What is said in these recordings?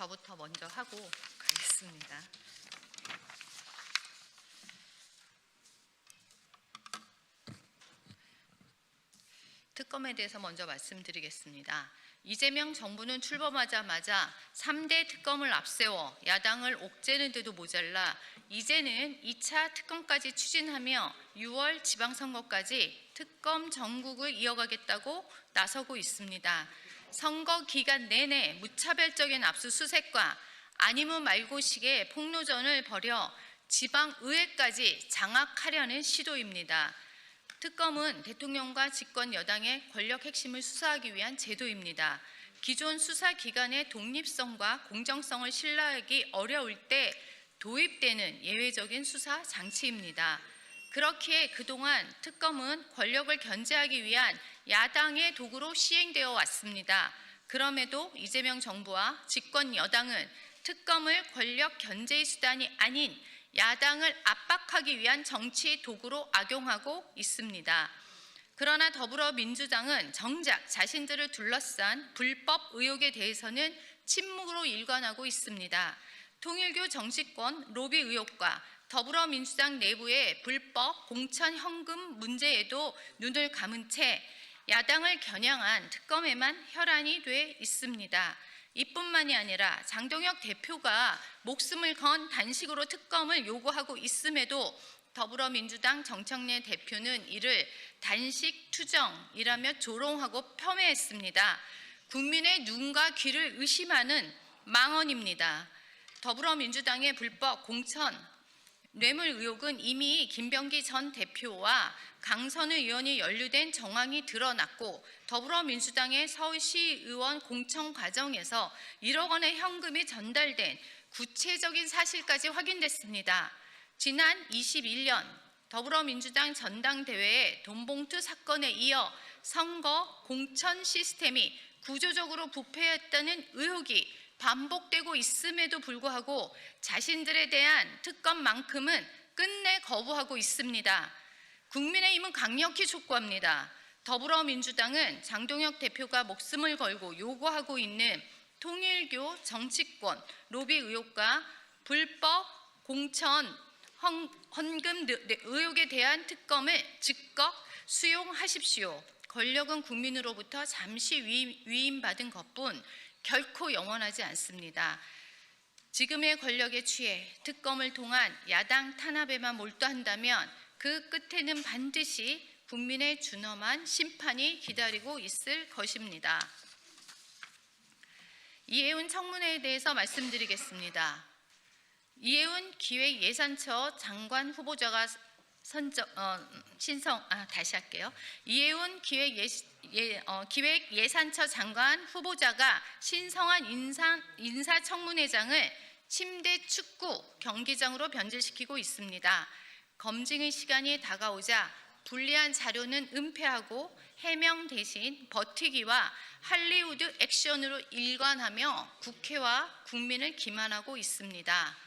저부터 먼저 하고 가겠습니다. 특검에 대해서 먼저 말씀드리겠습니다. 이재명 정부는 출범하자마자 3대 특검을 앞세워 야당을 옥죄는 데도 모자라 이제는 2차 특검까지 추진하며 6월 지방선거까지 특검 전국을 이어가겠다고 나서고 있습니다. 선거 기간 내내 무차별적인 압수수색과 아니면 말고식의 폭로전을 벌여 지방의회까지 장악하려는 시도입니다. 특검은 대통령과 집권 여당의 권력 핵심을 수사하기 위한 제도입니다. 기존 수사기관의 독립성과 공정성을 신뢰하기 어려울 때 도입되는 예외적인 수사 장치입니다. 그렇기에 그동안 특검은 권력을 견제하기 위한 야당의 도구로 시행되어 왔습니다. 그럼에도 이재명 정부와 집권 여당은 특검을 권력 견제의 수단이 아닌 야당을 압박하기 위한 정치 도구로 악용하고 있습니다. 그러나 더불어민주당은 정작 자신들을 둘러싼 불법 의혹에 대해서는 침묵으로 일관하고 있습니다. 통일교 정치권 로비 의혹과 더불어민주당 내부의 불법 공천 현금 문제에도 눈을 감은 채 야당을 겨냥한 특검에만 혈안이 돼 있습니다. 이뿐만이 아니라 장동혁 대표가 목숨을 건 단식으로 특검을 요구하고 있음에도 더불어민주당 정청래 대표는 이를 단식 투정이라며 조롱하고 폄훼했습니다. 국민의 눈과 귀를 의심하는 망언입니다. 더불어민주당의 불법 공천 뇌물 의혹은 이미 김병기 전 대표와 강선우 의원이 연루된 정황이 드러났고 더불어민주당의 서울시의원 공천 과정에서 1억 원의 현금이 전달된 구체적인 사실까지 확인됐습니다. 지난 21년 더불어민주당 전당대회의 돈봉투 사건에 이어 선거 공천 시스템이 구조적으로 부패했다는 의혹이 반복되고 있음에도 불구하고 자신들에 대한 특검만큼은 끝내 거부하고 있습니다. 국민의힘은 강력히 촉구합니다. 더불어민주당은 장동혁 대표가 목숨을 걸고 요구하고 있는 통일교 정치권 로비 의혹과 불법 공천 헌금 의혹에 대한 특검을 즉각 수용하십시오. 권력은 국민으로부터 잠시 위임받은 것뿐 결코 영원하지 않습니다. 지금의 권력에 취해 특검을 통한 야당 탄압에만 몰두한다면 그 끝에는 반드시 국민의 준엄한 심판이 기다리고 있을 것입니다. 이해운 청문회에 대해서 말씀드리겠습니다. 이해운 기획예산처 장관 후보자가 이해운 기획예산처 장관 후보자가 신성한 인사청문회장을 침대 축구 경기장으로 변질시키고 있습니다. 검증의 시간이 다가오자 불리한 자료는 은폐하고 해명 대신 버티기와 할리우드 액션으로 일관하며 국회와 국민을 기만하고 있습니다.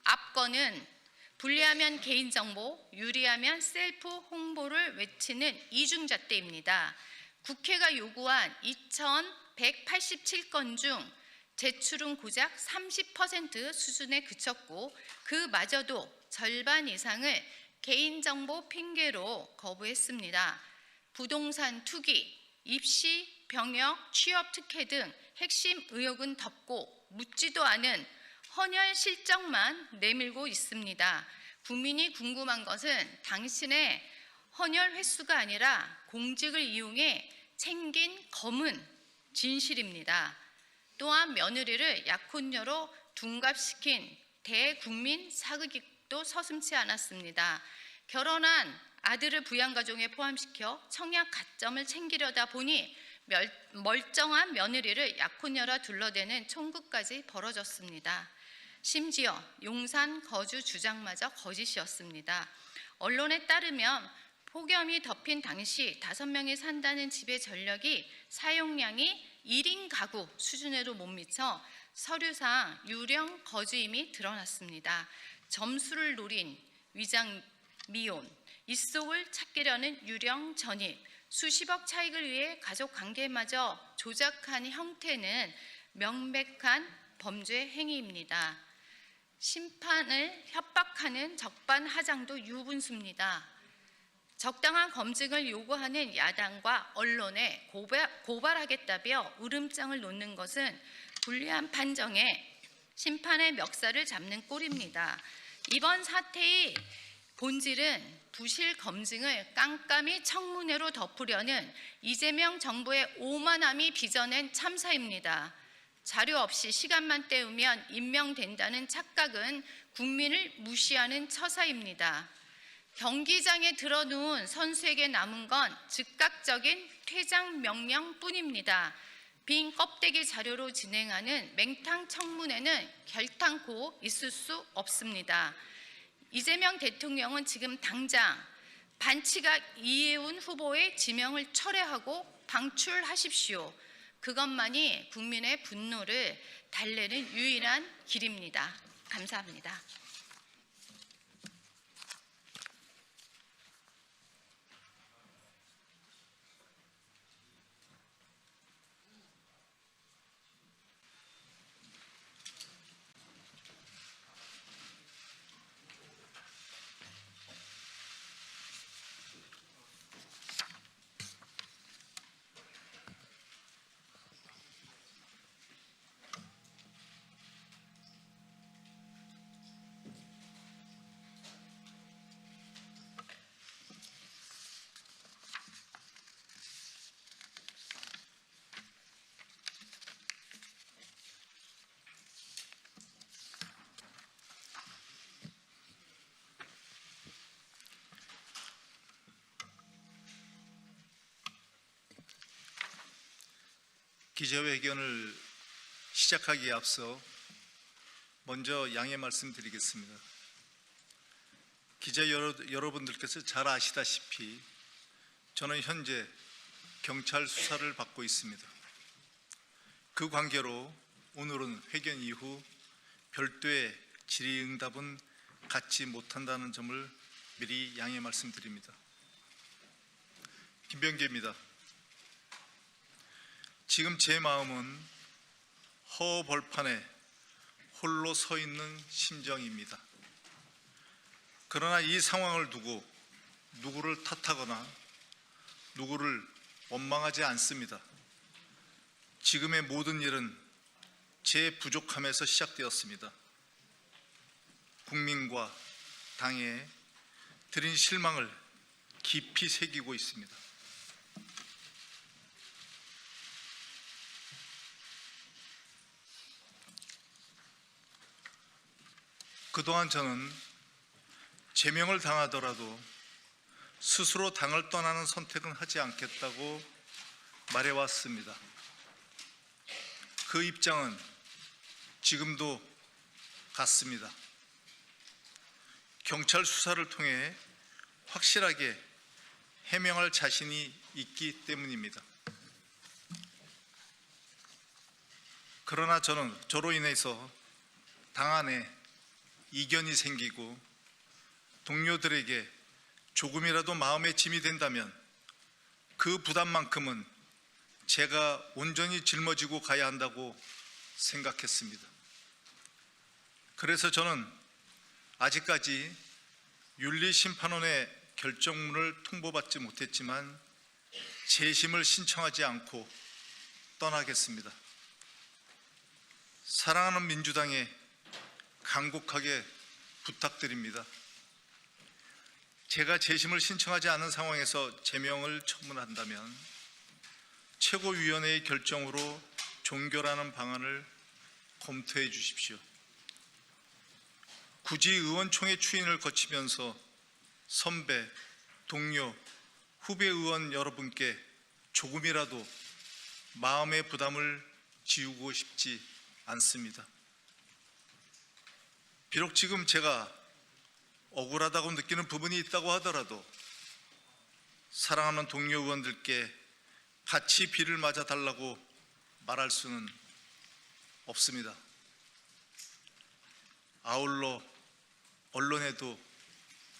앞건은 불리하면 개인정보, 유리하면 셀프 홍보를 외치는 이중잣대입니다. 국회가 요구한 2,187건 중 제출은 고작 30% 수준에 그쳤고 그마저도 절반 이상을 개인정보 핑계로 거부했습니다. 부동산 투기, 입시, 병역, 취업 특혜 등 핵심 의혹은 덮고 묻지도 않은 헌혈 실적만 내밀고 있습니다. 국민이 궁금한 것은 당신의 헌혈 횟수가 아니라 공직을 이용해 챙긴 검은 진실입니다. 또한 며느리를 약혼녀로 둔갑시킨 대국민 사극도 서슴지 않았습니다. 결혼한 아들을 부양가족에 포함시켜 청약 가점을 챙기려다 보니 멀쩡한 며느리를 약혼녀라 둘러대는 총극까지 벌어졌습니다. 심지어 용산 거주 주장마저 거짓이었습니다. 언론에 따르면 폭염이 덮인 당시 5명이 산다는 집의 전력이 사용량이 1인 가구 수준에도 못 미쳐 서류상 유령 거주임이 드러났습니다. 점수를 노린 위장 미혼, 입속을 찾기려는 유령 전입, 수십억 차익을 위해 가족 관계마저 조작한 형태는 명백한 범죄 행위입니다. 심판을 협박하는 적반하장도 유분수입니다. 적당한 검증을 요구하는 야당과 언론에 고발하겠다며 울음장을 놓는 것은 불리한 판정에 심판의 멱살을 잡는 꼴입니다. 이번 사태의 본질은 부실 검증을 깜깜이 청문회로 덮으려는 이재명 정부의 오만함이 빚어낸 참사입니다. 자료 없이 시간만 때우면 임명된다는 착각은 국민을 무시하는 처사입니다. 경기장에 들어누운 선수에게 남은 건 즉각적인 퇴장 명령뿐입니다. 빈 껍데기 자료로 진행하는 맹탕 청문회는 결탄코 있을 수 없습니다. 이재명 대통령은 지금 당장 반치각 이혜훈 후보의 지명을 철회하고 방출하십시오. 그것만이 국민의 분노를 달래는 유일한 길입니다. 감사합니다. 기자회견을 시작하기에 앞서 먼저 양해 말씀드리겠습니다. 기자 여러분들께서 잘 아시다시피 저는 현재 경찰 수사를 받고 있습니다. 그 관계로 오늘은 회견 이후 별도의 질의응답은 갖지 못한다는 점을 미리 양해 말씀드립니다. 김병기입니다. 지금 제 마음은 허벌판에 홀로 서 있는 심정입니다. 그러나 이 상황을 두고 누구를 탓하거나 누구를 원망하지 않습니다. 지금의 모든 일은 제 부족함에서 시작되었습니다. 국민과 당에 드린 실망을 깊이 새기고 있습니다. 그동안 저는 제명을 당하더라도 스스로 당을 떠나는 선택은 하지 않겠다고 말해왔습니다. 그 입장은 지금도 같습니다. 경찰 수사를 통해 확실하게 해명할 자신이 있기 때문입니다. 그러나 저는 저로 인해서 당 안에 이견이 생기고 동료들에게 조금이라도 마음의 짐이 된다면 그 부담만큼은 제가 온전히 짊어지고 가야 한다고 생각했습니다. 그래서 저는 아직까지 윤리심판원의 결정문을 통보받지 못했지만 재심을 신청하지 않고 떠나겠습니다. 사랑하는 민주당에 간곡하게 부탁드립니다. 제가 재심을 신청하지 않은 상황에서 제명을 처분한다면 최고위원회의 결정으로 종결하는 방안을 검토해 주십시오. 굳이 의원총회 추인을 거치면서 선배, 동료, 후배 의원 여러분께 조금이라도 마음의 부담을 지우고 싶지 않습니다. 비록 지금 제가 억울하다고 느끼는 부분이 있다고 하더라도 사랑하는 동료 의원들께 같이 비를 맞아달라고 말할 수는 없습니다. 아울러 언론에도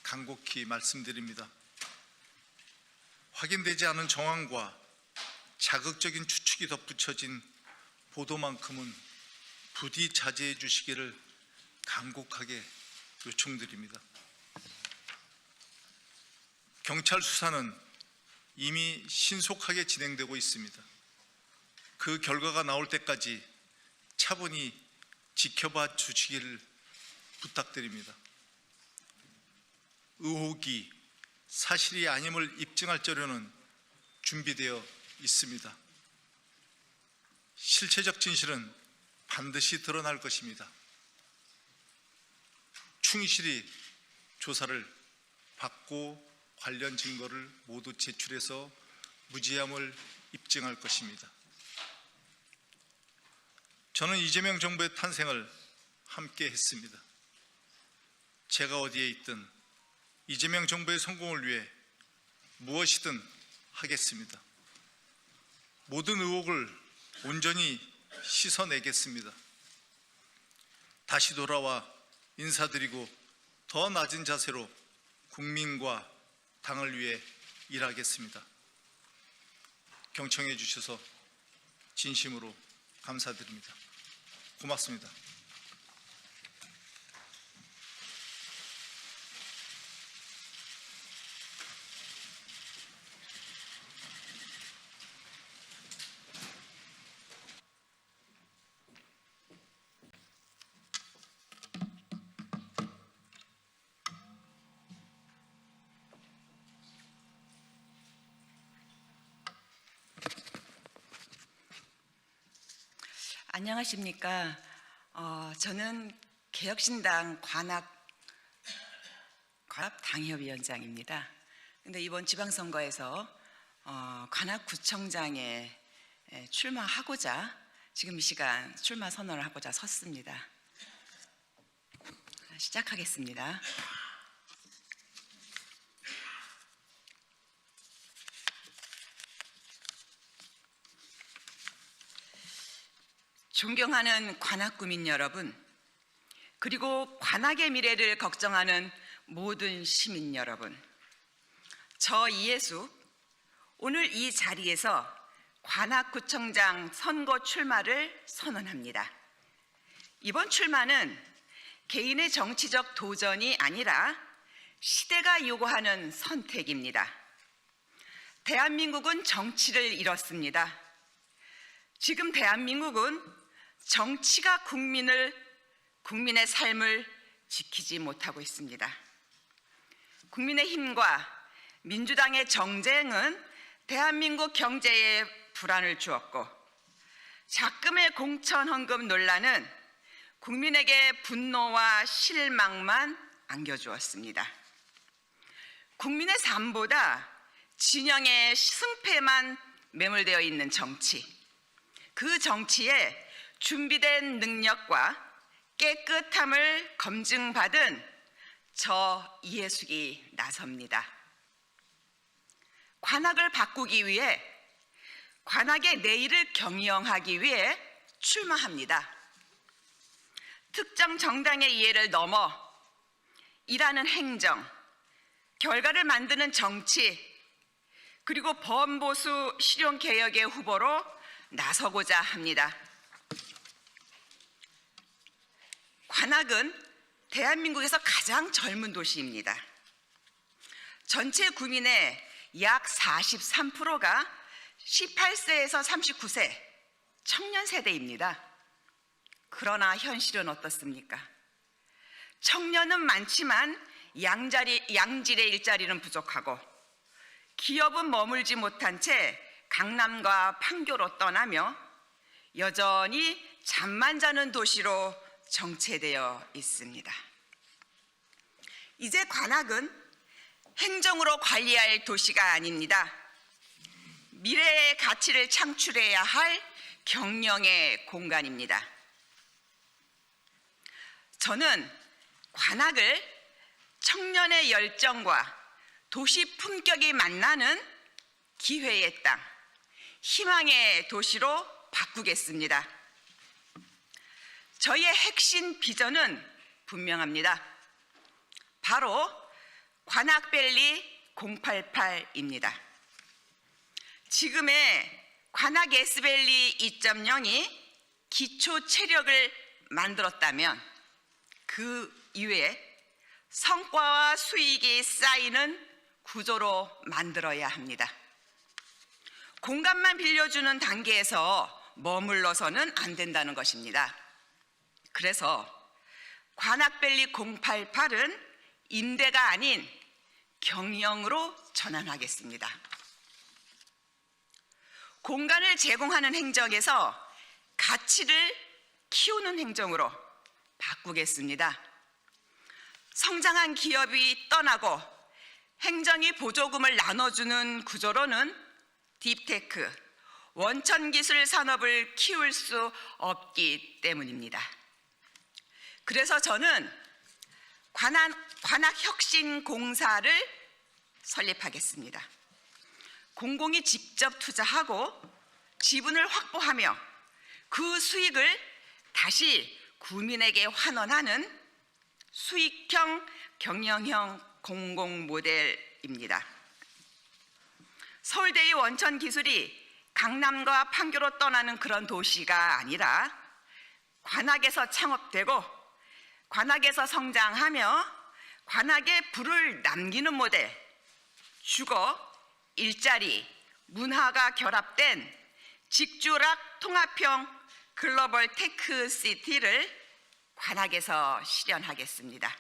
간곡히 말씀드립니다. 확인되지 않은 정황과 자극적인 추측이 덧붙여진 보도만큼은 부디 자제해 주시기를 간곡하게 요청드립니다. 경찰 수사는 이미 신속하게 진행되고 있습니다. 그 결과가 나올 때까지 차분히 지켜봐 주시기를 부탁드립니다. 의혹이 사실이 아님을 입증할 자료는 준비되어 있습니다. 실체적 진실은 반드시 드러날 것입니다. 충실히 조사를 받고 관련 증거를 모두 제출해서 무죄함을 입증할 것입니다. 저는 이재명 정부의 탄생을 함께 했습니다. 제가 어디에 있든 이재명 정부의 성공을 위해 무엇이든 하겠습니다. 모든 의혹을 온전히 씻어내겠습니다. 다시 돌아와 인사드리고 더 낮은 자세로 국민과 당을 위해 일하겠습니다. 경청해 주셔서 진심으로 감사드립니다. 고맙습니다. 안녕하십니까. 저는 개혁신당 관악 당협위원장입니다. 근데 이번 지방선거에서 관악구청장에 출마하고자 지금 이 시간 출마 선언을 하고자 섰습니다. 시작하겠습니다. 존경하는 관악구민 여러분, 그리고 관악의 미래를 걱정하는 모든 시민 여러분, 저 이예수 오늘 이 자리에서 관악구청장 선거 출마를 선언합니다. 이번 출마는 개인의 정치적 도전이 아니라 시대가 요구하는 선택입니다. 대한민국은 정치를 잃었습니다. 지금 대한민국은 정치가 국민의 삶을 지키지 못하고 있습니다. 국민의힘과 민주당의 정쟁은 대한민국 경제에 불안을 주었고, 작금의 공천 헌금 논란은 국민에게 분노와 실망만 안겨주었습니다. 국민의 삶보다 진영의 승패만 매몰되어 있는 정치, 그 정치에 준비된 능력과 깨끗함을 검증받은 저 이예숙이 나섭니다. 관악을 바꾸기 위해, 관악의 내일을 경영하기 위해 출마합니다. 특정 정당의 이해를 넘어 일하는 행정, 결과를 만드는 정치, 그리고 범보수 실용개혁의 후보로 나서고자 합니다. 관악은 대한민국에서 가장 젊은 도시입니다. 전체 구민의 약 43%가 18세에서 39세 청년 세대입니다. 그러나 현실은 어떻습니까? 청년은 많지만 양질의 일자리는 부족하고, 기업은 머물지 못한 채 강남과 판교로 떠나며 여전히 잠만 자는 도시로 정체되어 있습니다. 이제 관악은 행정으로 관리할 도시가 아닙니다. 미래의 가치를 창출해야 할 경영의 공간입니다. 저는 관악을 청년의 열정과 도시 품격이 만나는 기회의 땅, 희망의 도시로 바꾸겠습니다. 저희의 핵심 비전은 분명합니다. 바로 관악밸리 088입니다. 지금의 관악 S밸리 2.0이 기초 체력을 만들었다면 그 이외에 성과와 수익이 쌓이는 구조로 만들어야 합니다. 공간만 빌려주는 단계에서 머물러서는 안 된다는 것입니다. 그래서 관악밸리 088은 임대가 아닌 경영으로 전환하겠습니다. 공간을 제공하는 행정에서 가치를 키우는 행정으로 바꾸겠습니다. 성장한 기업이 떠나고 행정이 보조금을 나눠주는 구조로는 딥테크, 원천기술 산업을 키울 수 없기 때문입니다. 그래서 저는 관악혁신공사를 설립하겠습니다. 공공이 직접 투자하고 지분을 확보하며 그 수익을 다시 구민에게 환원하는 수익형 경영형 공공 모델입니다. 서울대의 원천기술이 강남과 판교로 떠나는 그런 도시가 아니라 관악에서 창업되고 관악에서 성장하며 관악에 불을 남기는 모델, 주거, 일자리, 문화가 결합된 직주락 통합형 글로벌 테크 시티를 관악에서 실현하겠습니다.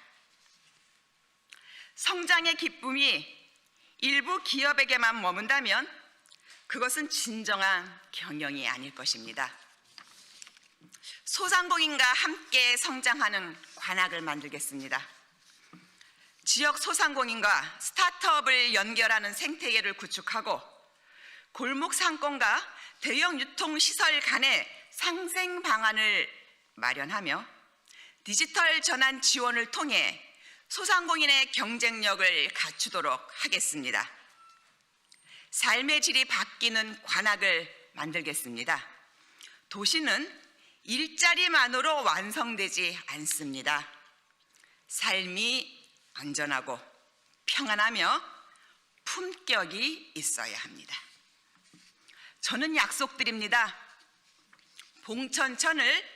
성장의 기쁨이 일부 기업에게만 머문다면 그것은 진정한 경영이 아닐 것입니다. 소상공인과 함께 성장하는 관악을 만들겠습니다. 지역 소상공인과 스타트업을 연결하는 생태계를 구축하고 골목 상권과 대형 유통시설 간의 상생 방안을 마련하며 디지털 전환 지원을 통해 소상공인의 경쟁력을 갖추도록 하겠습니다. 삶의 질이 바뀌는 관악을 만들겠습니다. 도시는 일자리만으로 완성되지 않습니다. 삶이 안전하고 평안하며 품격이 있어야 합니다. 저는 약속드립니다. 봉천천을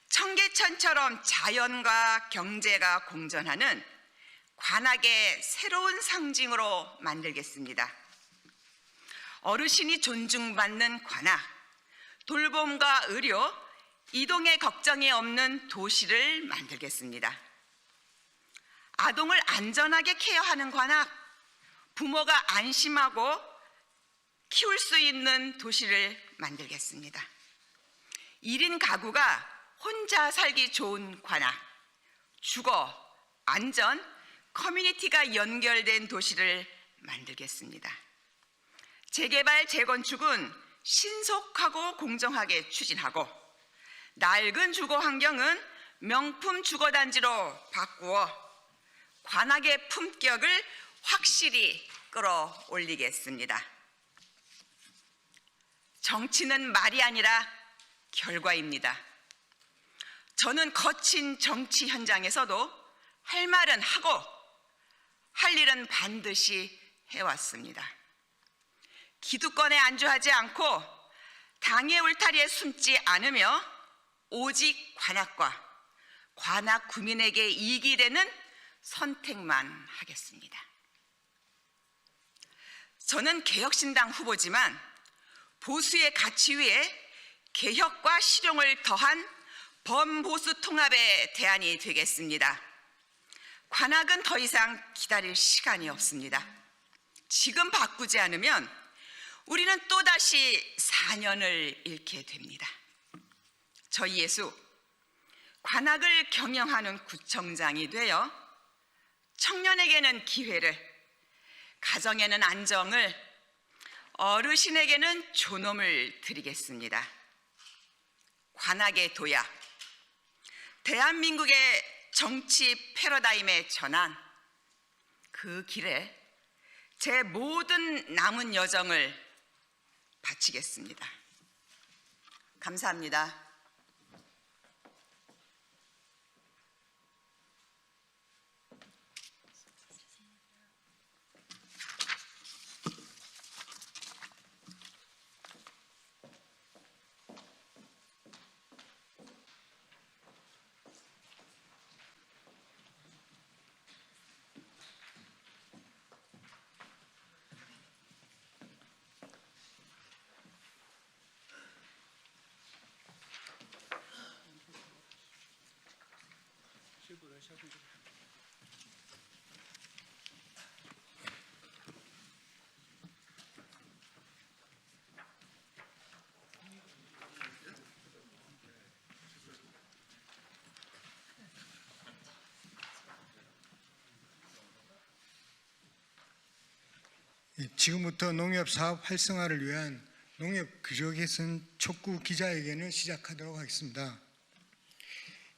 청계천처럼 자연과 경제가 공존하는 관악의 새로운 상징으로 만들겠습니다. 어르신이 존중받는 관악, 돌봄과 의료, 이동의 걱정이 없는 도시를 만들겠습니다. 아동을 안전하게 케어하는 관악, 부모가 안심하고 키울 수 있는 도시를 만들겠습니다. 1인 가구가 혼자 살기 좋은 관악, 주거, 안전, 커뮤니티가 연결된 도시를 만들겠습니다. 재개발, 재건축은 신속하고 공정하게 추진하고 낡은 주거 환경은 명품 주거단지로 바꾸어 관악의 품격을 확실히 끌어올리겠습니다. 정치는 말이 아니라 결과입니다. 저는 거친 정치 현장에서도 할 말은 하고 할 일은 반드시 해왔습니다. 기득권에 안주하지 않고 당의 울타리에 숨지 않으며 오직 관악과 관악 구민에게 이익이 되는 선택만 하겠습니다. 저는 개혁신당 후보지만 보수의 가치 위에 개혁과 실용을 더한 범보수 통합의 대안이 되겠습니다. 관악은 더 이상 기다릴 시간이 없습니다. 지금 바꾸지 않으면 우리는 또다시 4년을 잃게 됩니다. 저희 예수, 관악을 경영하는 구청장이 되어 청년에게는 기회를, 가정에는 안정을, 어르신에게는 존엄을 드리겠습니다. 관악의 도약, 대한민국의 정치 패러다임의 전환, 그 길에 제 모든 남은 여정을 바치겠습니다. 감사합니다. 지금부터 농협 사업 활성화를 위한 농협 규제 개선 촉구 기자회견을 시작하도록 하겠습니다.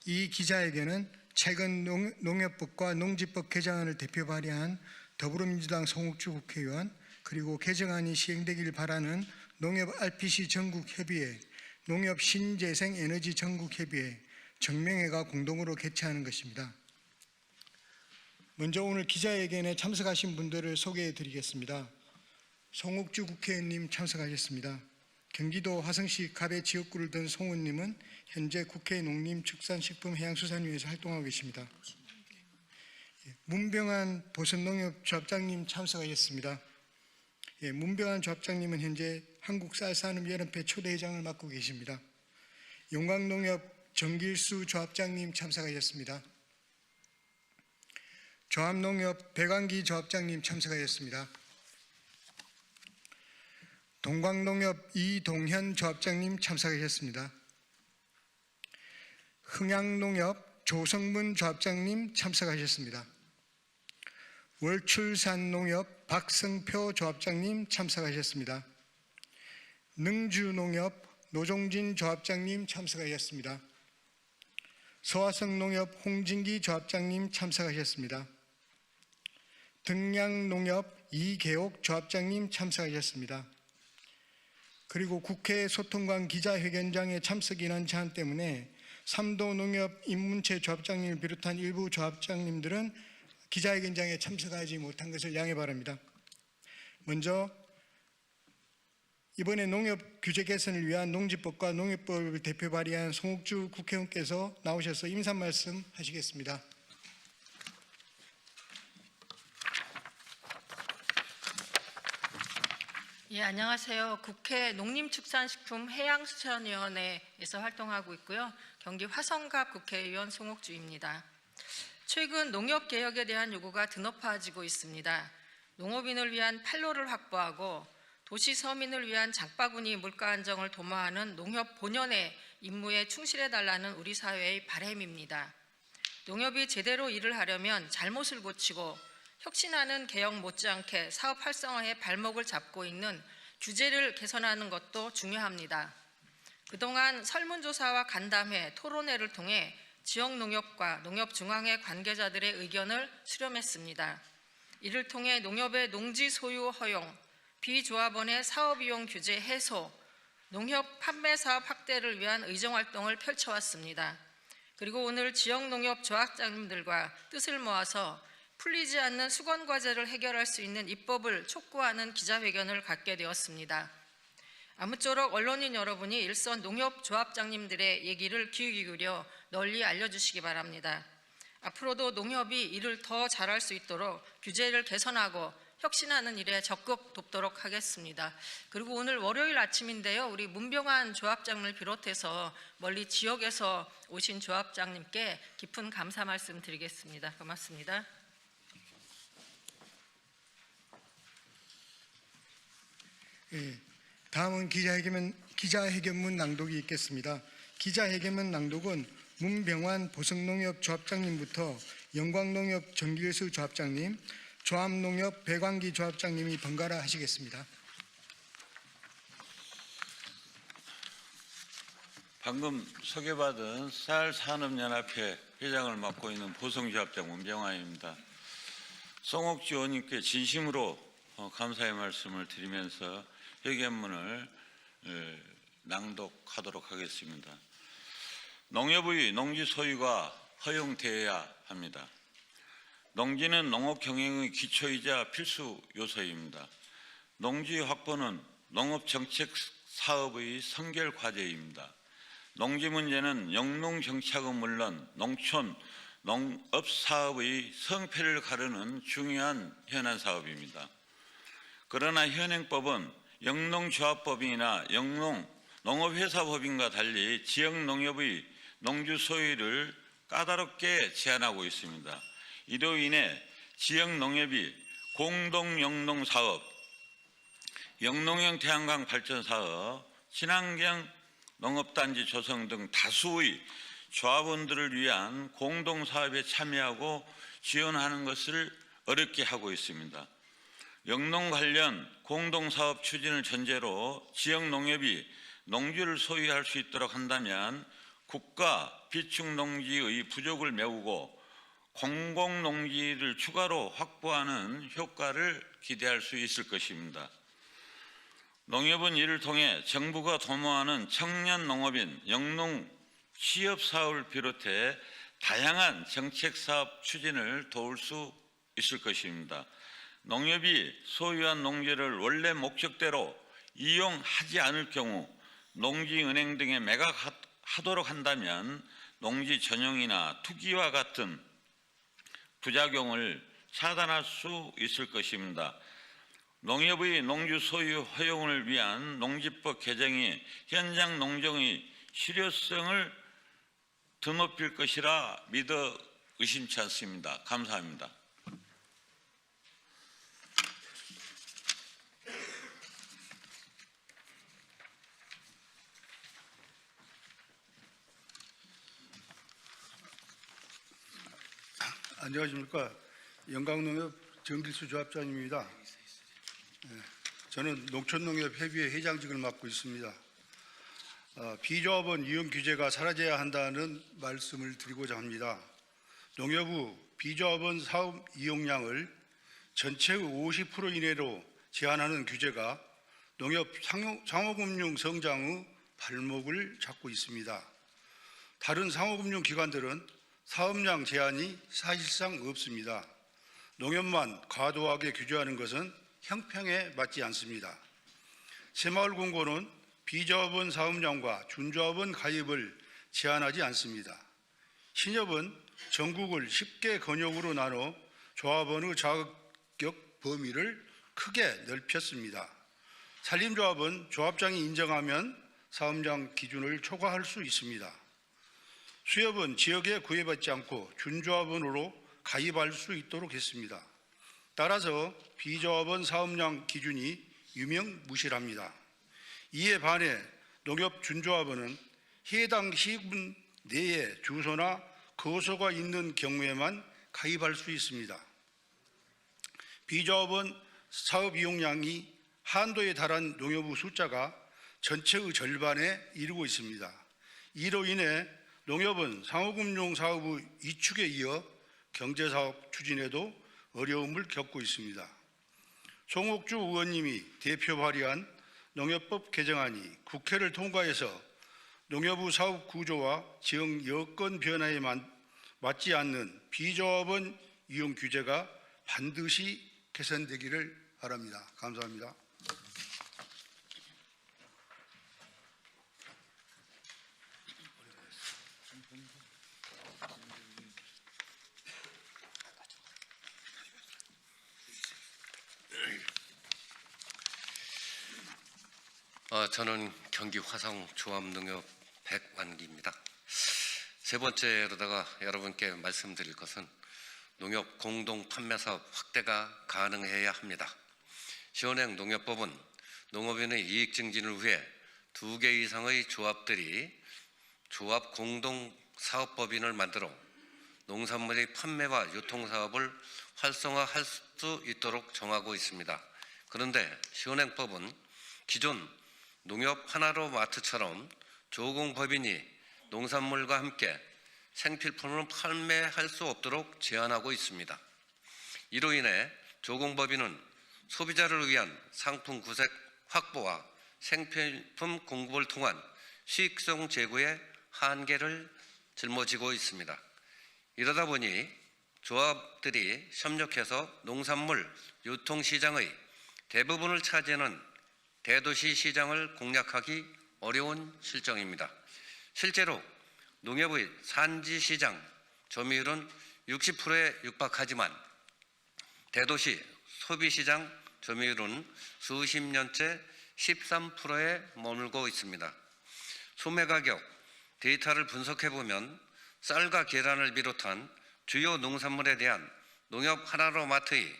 이 기자회견은 최근 농협법과 농지법 개정안을 대표 발의한 더불어민주당 송옥주 국회의원, 그리고 개정안이 시행되길 바라는 농협 RPC 전국협의회, 농협 신재생에너지 전국협의회, 정명회가 공동으로 개최하는 것입니다. 먼저 오늘 기자회견에 참석하신 분들을 소개해 드리겠습니다. 송옥주 국회의원님 참석하셨습니다. 경기도 화성시 갑의 지역구를 둔 송 의원님은 현재 국회 농림축산식품해양수산위에서 활동하고 계십니다. 문병환 보선농협 조합장님 참석하셨습니다. 문병환 조합장님은 현재 한국쌀산업연합회 초대회장을 맡고 계십니다. 용광농협 정길수 조합장님 참석하셨습니다. 조합농협 배광기 조합장님 참석하셨습니다. 동광농협 이동현 조합장님 참석하셨습니다. 흥양농협 조성문 조합장님 참석하셨습니다. 월출산농협 박성표 조합장님 참석하셨습니다. 능주농협 노종진 조합장님 참석하셨습니다. 서화성농협 홍진기 조합장님 참석하셨습니다. 등량농협 이계옥 조합장님 참석하셨습니다. 그리고 국회 소통관 기자회견장에 참석인원 제한 때문에 삼도농협 임문채 조합장님을 비롯한 일부 조합장님들은 기자회견장에 참석하지 못한 것을 양해 바랍니다. 먼저 이번에 농협 규제 개선을 위한 농지법과 농협법을 대표 발의한 송옥주 국회의원께서 나오셔서 임사 말씀 하시겠습니다. 예, 안녕하세요. 국회 농림축산식품해양수산위원회에서 활동하고 있고요. 경기 화성갑 국회의원 송옥주입니다. 최근 농협개혁에 대한 요구가 드높아지고 있습니다. 농업인을 위한 판로를 확보하고 도시 서민을 위한 장바구니 물가 안정을 도모하는 농협 본연의 임무에 충실해달라는 우리 사회의 바람입니다. 농협이 제대로 일을 하려면 잘못을 고치고 혁신하는 개혁 못지않게 사업 활성화에 발목을 잡고 있는 규제를 개선하는 것도 중요합니다. 그동안 설문조사와 간담회, 토론회를 통해 지역농협과 농협중앙회 관계자들의 의견을 수렴했습니다. 이를 통해 농협의 농지 소유 허용, 비조합원의 사업이용 규제 해소, 농협 판매사업 확대를 위한 의정활동을 펼쳐왔습니다. 그리고 오늘 지역농협 조합장님들과 뜻을 모아서 풀리지 않는 수건과제를 해결할 수 있는 입법을 촉구하는 기자회견을 갖게 되었습니다. 아무쪼록 언론인 여러분이 일선 농협 조합장님들의 얘기를 귀 기울여 널리 알려주시기 바랍니다. 앞으로도 농협이 일을 더 잘할 수 있도록 규제를 개선하고 혁신하는 일에 적극 돕도록 하겠습니다. 그리고 오늘 월요일 아침인데요. 우리 문병환 조합장을 비롯해서 멀리 지역에서 오신 조합장님께 깊은 감사 말씀 드리겠습니다. 고맙습니다. 다음은 기자회견문 낭독이 있겠습니다. 기자회견문 낭독은 문병환 보성농협 조합장님부터 영광농협 정길수 조합장님, 조합농협 배광기 조합장님이 번갈아 하시겠습니다. 방금 소개받은 쌀산업연합회 회장을 맡고 있는 보성조합장 문병환입니다. 송옥주 의원님께 진심으로 감사의 말씀을 드리면서 회견문을 낭독하도록 하겠습니다. 농협의 농지 소유가 허용되어야 합니다. 농지는 농업 경영의 기초이자 필수 요소입니다. 농지 확보는 농업 정책 사업의 선결 과제입니다. 농지 문제는 영농 정착은 물론 농촌 농업 사업의 성패를 가르는 중요한 현안 사업입니다. 그러나 현행법은 영농조합법인이나 영농 농업회사법인과 달리 지역농협의 농지 소유를 까다롭게 제한하고 있습니다. 이로 인해 지역 농협이 공동 영농 사업, 영농형 태양광 발전 사업, 친환경 농업단지 조성 등 다수의 조합원들을 위한 공동 사업에 참여하고 지원하는 것을 어렵게 하고 있습니다. 영농 관련 공동 사업 추진을 전제로 지역 농협이 농지를 소유할 수 있도록 한다면 국가 비축 농지의 부족을 메우고 공공 농지를 추가로 확보하는 효과를 기대할 수 있을 것입니다. 농협은 이를 통해 정부가 도모하는 청년 농업인 영농 취업 사업을 비롯해 다양한 정책 사업 추진을 도울 수 있을 것입니다. 농협이 소유한 농지를 원래 목적대로 이용하지 않을 경우 농지은행 등에 매각하도록 한다면 농지 전용이나 투기와 같은 부작용을 차단할 수 있을 것입니다. 농협의 농지 소유 허용을 위한 농지법 개정이 현장 농정의 실효성을 드높일 것이라 믿어 의심치 않습니다. 감사합니다. 안녕하십니까. 영광농협 정길수 조합장입니다. 저는 농촌농협협의회 회장직을 맡고 있습니다. 비조합원 이용 규제가 사라져야 한다는 말씀을 드리고자 합니다. 농협부 비조합원 사업 이용량을 전체의 50% 이내로 제한하는 규제가 농협 상호금융 성장의 발목을 잡고 있습니다. 다른 상호금융 기관들은 사업량 제한이 사실상 없습니다. 농협만 과도하게 규제하는 것은 형평에 맞지 않습니다. 새마을공고는 비조합원 사업량과 준조합원 가입을 제한하지 않습니다. 신협은 전국을 10개 권역으로 나눠 조합원의 자격 범위를 크게 넓혔습니다. 산림조합은 조합장이 인정하면 사업량 기준을 초과할 수 있습니다. 수협은 지역에 구애받지 않고 준조합원으로 가입할 수 있도록 했습니다. 따라서 비조합원 사업량 기준이 유명무실합니다. 이에 반해 농협 준조합원은 해당 시군 내에 주소나 거소가 있는 경우에만 가입할 수 있습니다. 비조합원 사업 이용량이 한도에 달한 농협의 숫자가 전체의 절반에 이르고 있습니다. 이로 인해 농협은 상호금융 사업의 이축에 이어 경제사업 추진에도 어려움을 겪고 있습니다. 송옥주 의원님이 대표 발의한 농협법 개정안이 국회를 통과해서 농협의 사업 구조와 지역 여건 변화에 맞지 않는 비조합원 이용 규제가 반드시 개선되기를 바랍니다. 감사합니다. 저는 경기 화성 조합농협 백완기입니다. 세 번째로다가 여러분께 말씀드릴 것은 농협 공동 판매 사업 확대가 가능해야 합니다. 시원행 농협법은 농업인의 이익 증진을 위해 2개 이상의 조합들이 조합 공동 사업법인을 만들어 농산물의 판매와 유통 사업을 활성화할 수 있도록 정하고 있습니다. 그런데 시원행법은 기존 농협 하나로 마트처럼 조공법인이 농산물과 함께 생필품을 판매할 수 없도록 제한하고 있습니다. 이로 인해 조공법인은 소비자를 위한 상품 구색 확보와 생필품 공급을 통한 수익성 제고에 한계를 짊어지고 있습니다. 이러다 보니 조합들이 협력해서 농산물 유통시장의 대부분을 차지하는 대도시 시장을 공략하기 어려운 실정입니다. 실제로 농협의 산지시장 점유율은 60%에 육박하지만 대도시 소비시장 점유율은 수십 년째 13%에 머물고 있습니다. 소매가격 데이터를 분석해보면 쌀과 계란을 비롯한 주요 농산물에 대한 농협 하나로마트의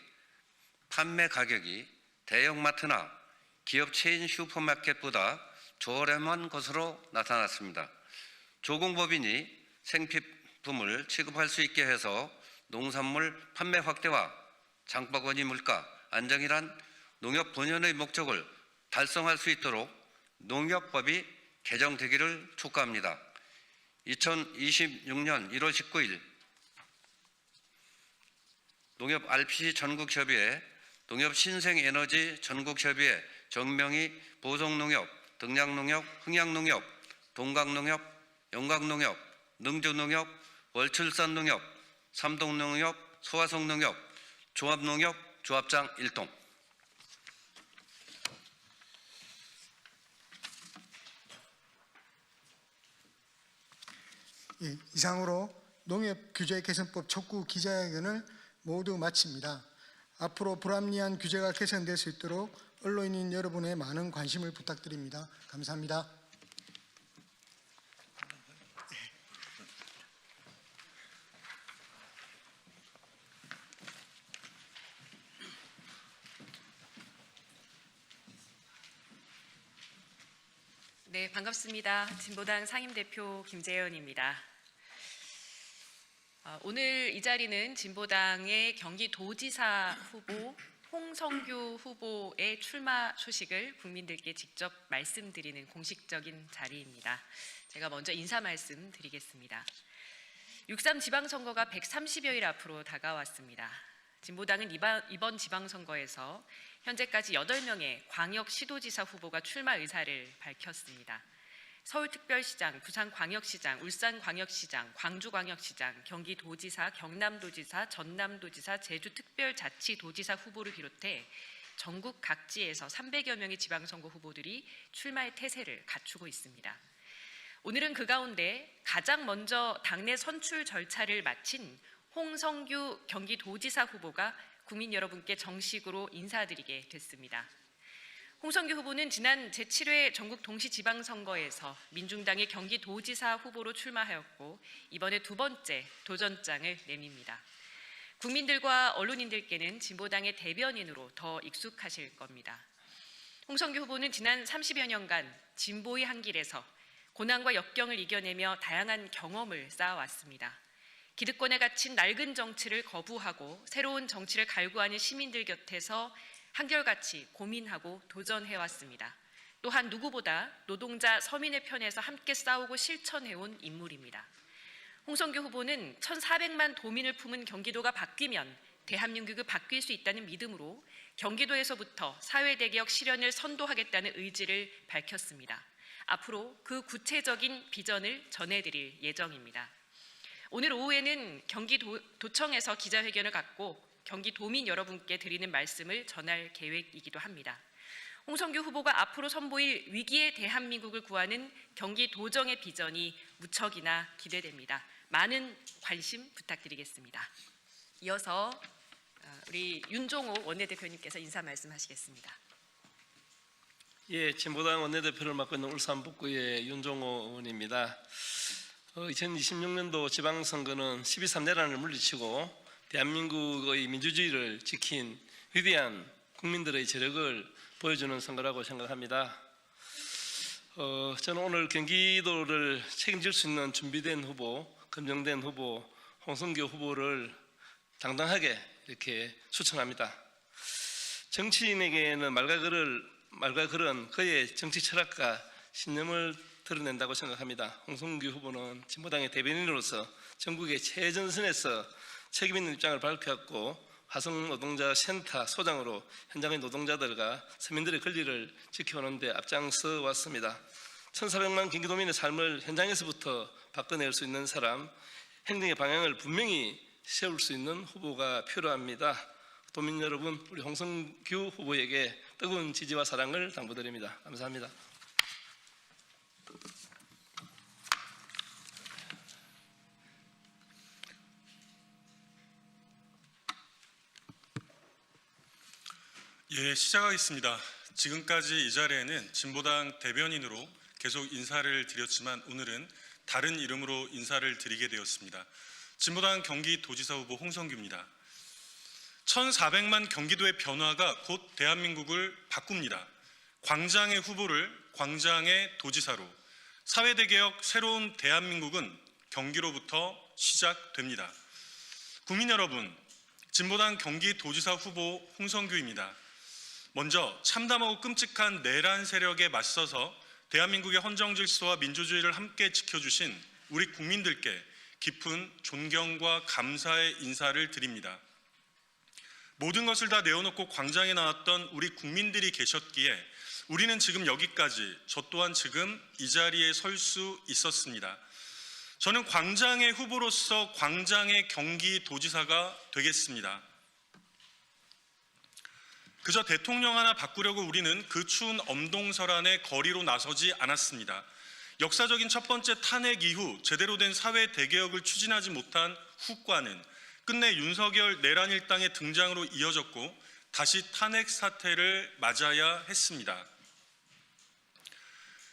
판매 가격이 대형마트나 기업 체인 슈퍼마켓보다 저렴한 것으로 나타났습니다. 조공법인이 생필품을 취급할 수 있게 해서 농산물 판매 확대와 장바구니 물가 안정이란 농협 본연의 목적을 달성할 수 있도록 농협법이 개정되기를 촉구합니다. 2026년 1월 19일 농협 RPC 전국협의회, 농협 신생에너지 전국협의회, 정명희 보성농협, 등량농협, 흥양농협, 동강농협, 영광농협, 능주농협, 월출산농협, 삼동농협, 소화성농협, 종합농협, 조합장 1동. 예, 이상으로 농협규제 개선법 촉구 기자회견을 모두 마칩니다. 앞으로 불합리한 규제가 개선될 수 있도록 언론인 여러분의 많은 관심을 부탁드립니다. 감사합니다. 네, 반갑습니다. 진보당 상임대표 김재현입니다. 오늘 이 자리는 진보당의 경기도지사 후보 홍성규 후보의 출마 소식을 국민들께 직접 말씀드리는 공식적인 자리입니다. 제가 먼저 인사 말씀 드리겠습니다. 6.3 지방선거가 130여일 앞으로 다가왔습니다. 진보당은 이번 지방선거에서 현재까지 8명의 광역시도지사 후보가 출마 의사를 밝혔습니다. 서울특별시장, 부산광역시장, 울산광역시장, 광주광역시장, 경기도지사, 경남도지사, 전남도지사, 제주특별자치도지사 후보를 비롯해 전국 각지에서 300여 명의 지방선거 후보들이 출마의 태세를 갖추고 있습니다. 오늘은 그 가운데 가장 먼저 당내 선출 절차를 마친 홍성규 경기도지사 후보가 국민 여러분께 정식으로 인사드리게 됐습니다. 홍성규 후보는 지난 제7회 전국 동시지방선거에서 민중당의 경기도지사 후보로 출마하였고 이번에 두 번째 도전장을 내밉니다. 국민들과 언론인들께는 진보당의 대변인으로 더 익숙하실 겁니다. 홍성규 후보는 지난 30여 년간 진보의 한 길에서 고난과 역경을 이겨내며 다양한 경험을 쌓아왔습니다. 기득권에 갇힌 낡은 정치를 거부하고 새로운 정치를 갈구하는 시민들 곁에서 한결같이 고민하고 도전해왔습니다. 또한 누구보다 노동자 서민의 편에서 함께 싸우고 실천해온 인물입니다. 홍성규 후보는 1,400만 도민을 품은 경기도가 바뀌면 대한민국이 바뀔 수 있다는 믿음으로 경기도에서부터 사회대개혁 실현을 선도하겠다는 의지를 밝혔습니다. 앞으로 그 구체적인 비전을 전해드릴 예정입니다. 오늘 오후에는 경기도청에서 기자회견을 갖고 경기도민 여러분께 드리는 말씀을 전할 계획이기도 합니다. 홍성규 후보가 앞으로 선보일 위기의 대한민국을 구하는 경기도정의 비전이 무척이나 기대됩니다. 많은 관심 부탁드리겠습니다. 이어서 우리 윤종호 원내대표님께서 인사 말씀하시겠습니다. 예, 진보당 원내대표를 맡고 있는 울산 북구의 윤종호 의원입니다. 2026년도 지방선거는 12.3 내란을 물리치고 대한민국의 민주주의를 지킨 위대한 국민들의 저력을 보여주는 선거라고 생각합니다. 저는 오늘 경기도를 책임질 수 있는 준비된 후보, 검증된 후보 홍성규 후보를 당당하게 이렇게 추천합니다. 정치인에게는 말과 글은 그의 정치 철학과 신념을 드러낸다고 생각합니다. 홍성규 후보는 진보당의 대변인으로서 전국의 최전선에서 책임 있는 입장을 밝혔고 화성 노동자 센터 소장으로 현장의 노동자들과 서민들의 권리를 지켜오는 데 앞장서 왔습니다. 1,400만 경기도민의 삶을 현장에서부터 바꿔낼 수 있는 사람, 행정의 방향을 분명히 세울 수 있는 후보가 필요합니다. 도민 여러분, 우리 홍성규 후보에게 뜨거운 지지와 사랑을 당부드립니다. 감사합니다. 예, 시작하겠습니다. 지금까지 이 자리에는 진보당 대변인으로 계속 인사를 드렸지만 오늘은 다른 이름으로 인사를 드리게 되었습니다. 진보당 경기도지사 후보 홍성규입니다. 1,400만 경기도의 변화가 곧 대한민국을 바꿉니다. 광장의 후보를 광장의 도지사로, 사회대개혁 새로운 대한민국은 경기로부터 시작됩니다. 국민 여러분, 진보당 경기도지사 후보 홍성규입니다. 먼저 참담하고 끔찍한 내란 세력에 맞서서 대한민국의 헌정 질서와 민주주의를 함께 지켜주신 우리 국민들께 깊은 존경과 감사의 인사를 드립니다. 모든 것을 다 내어놓고 광장에 나왔던 우리 국민들이 계셨기에 우리는 지금 여기까지, 저 또한 지금 이 자리에 설 수 있었습니다. 저는 광장의 후보로서 광장의 경기도지사가 되겠습니다. 그저 대통령 하나 바꾸려고 우리는 그 추운 엄동설안의 거리로 나서지 않았습니다. 역사적인 첫 번째 탄핵 이후 제대로 된 사회 대개혁을 추진하지 못한 후과는 끝내 윤석열 내란 일당의 등장으로 이어졌고 다시 탄핵 사태를 맞아야 했습니다.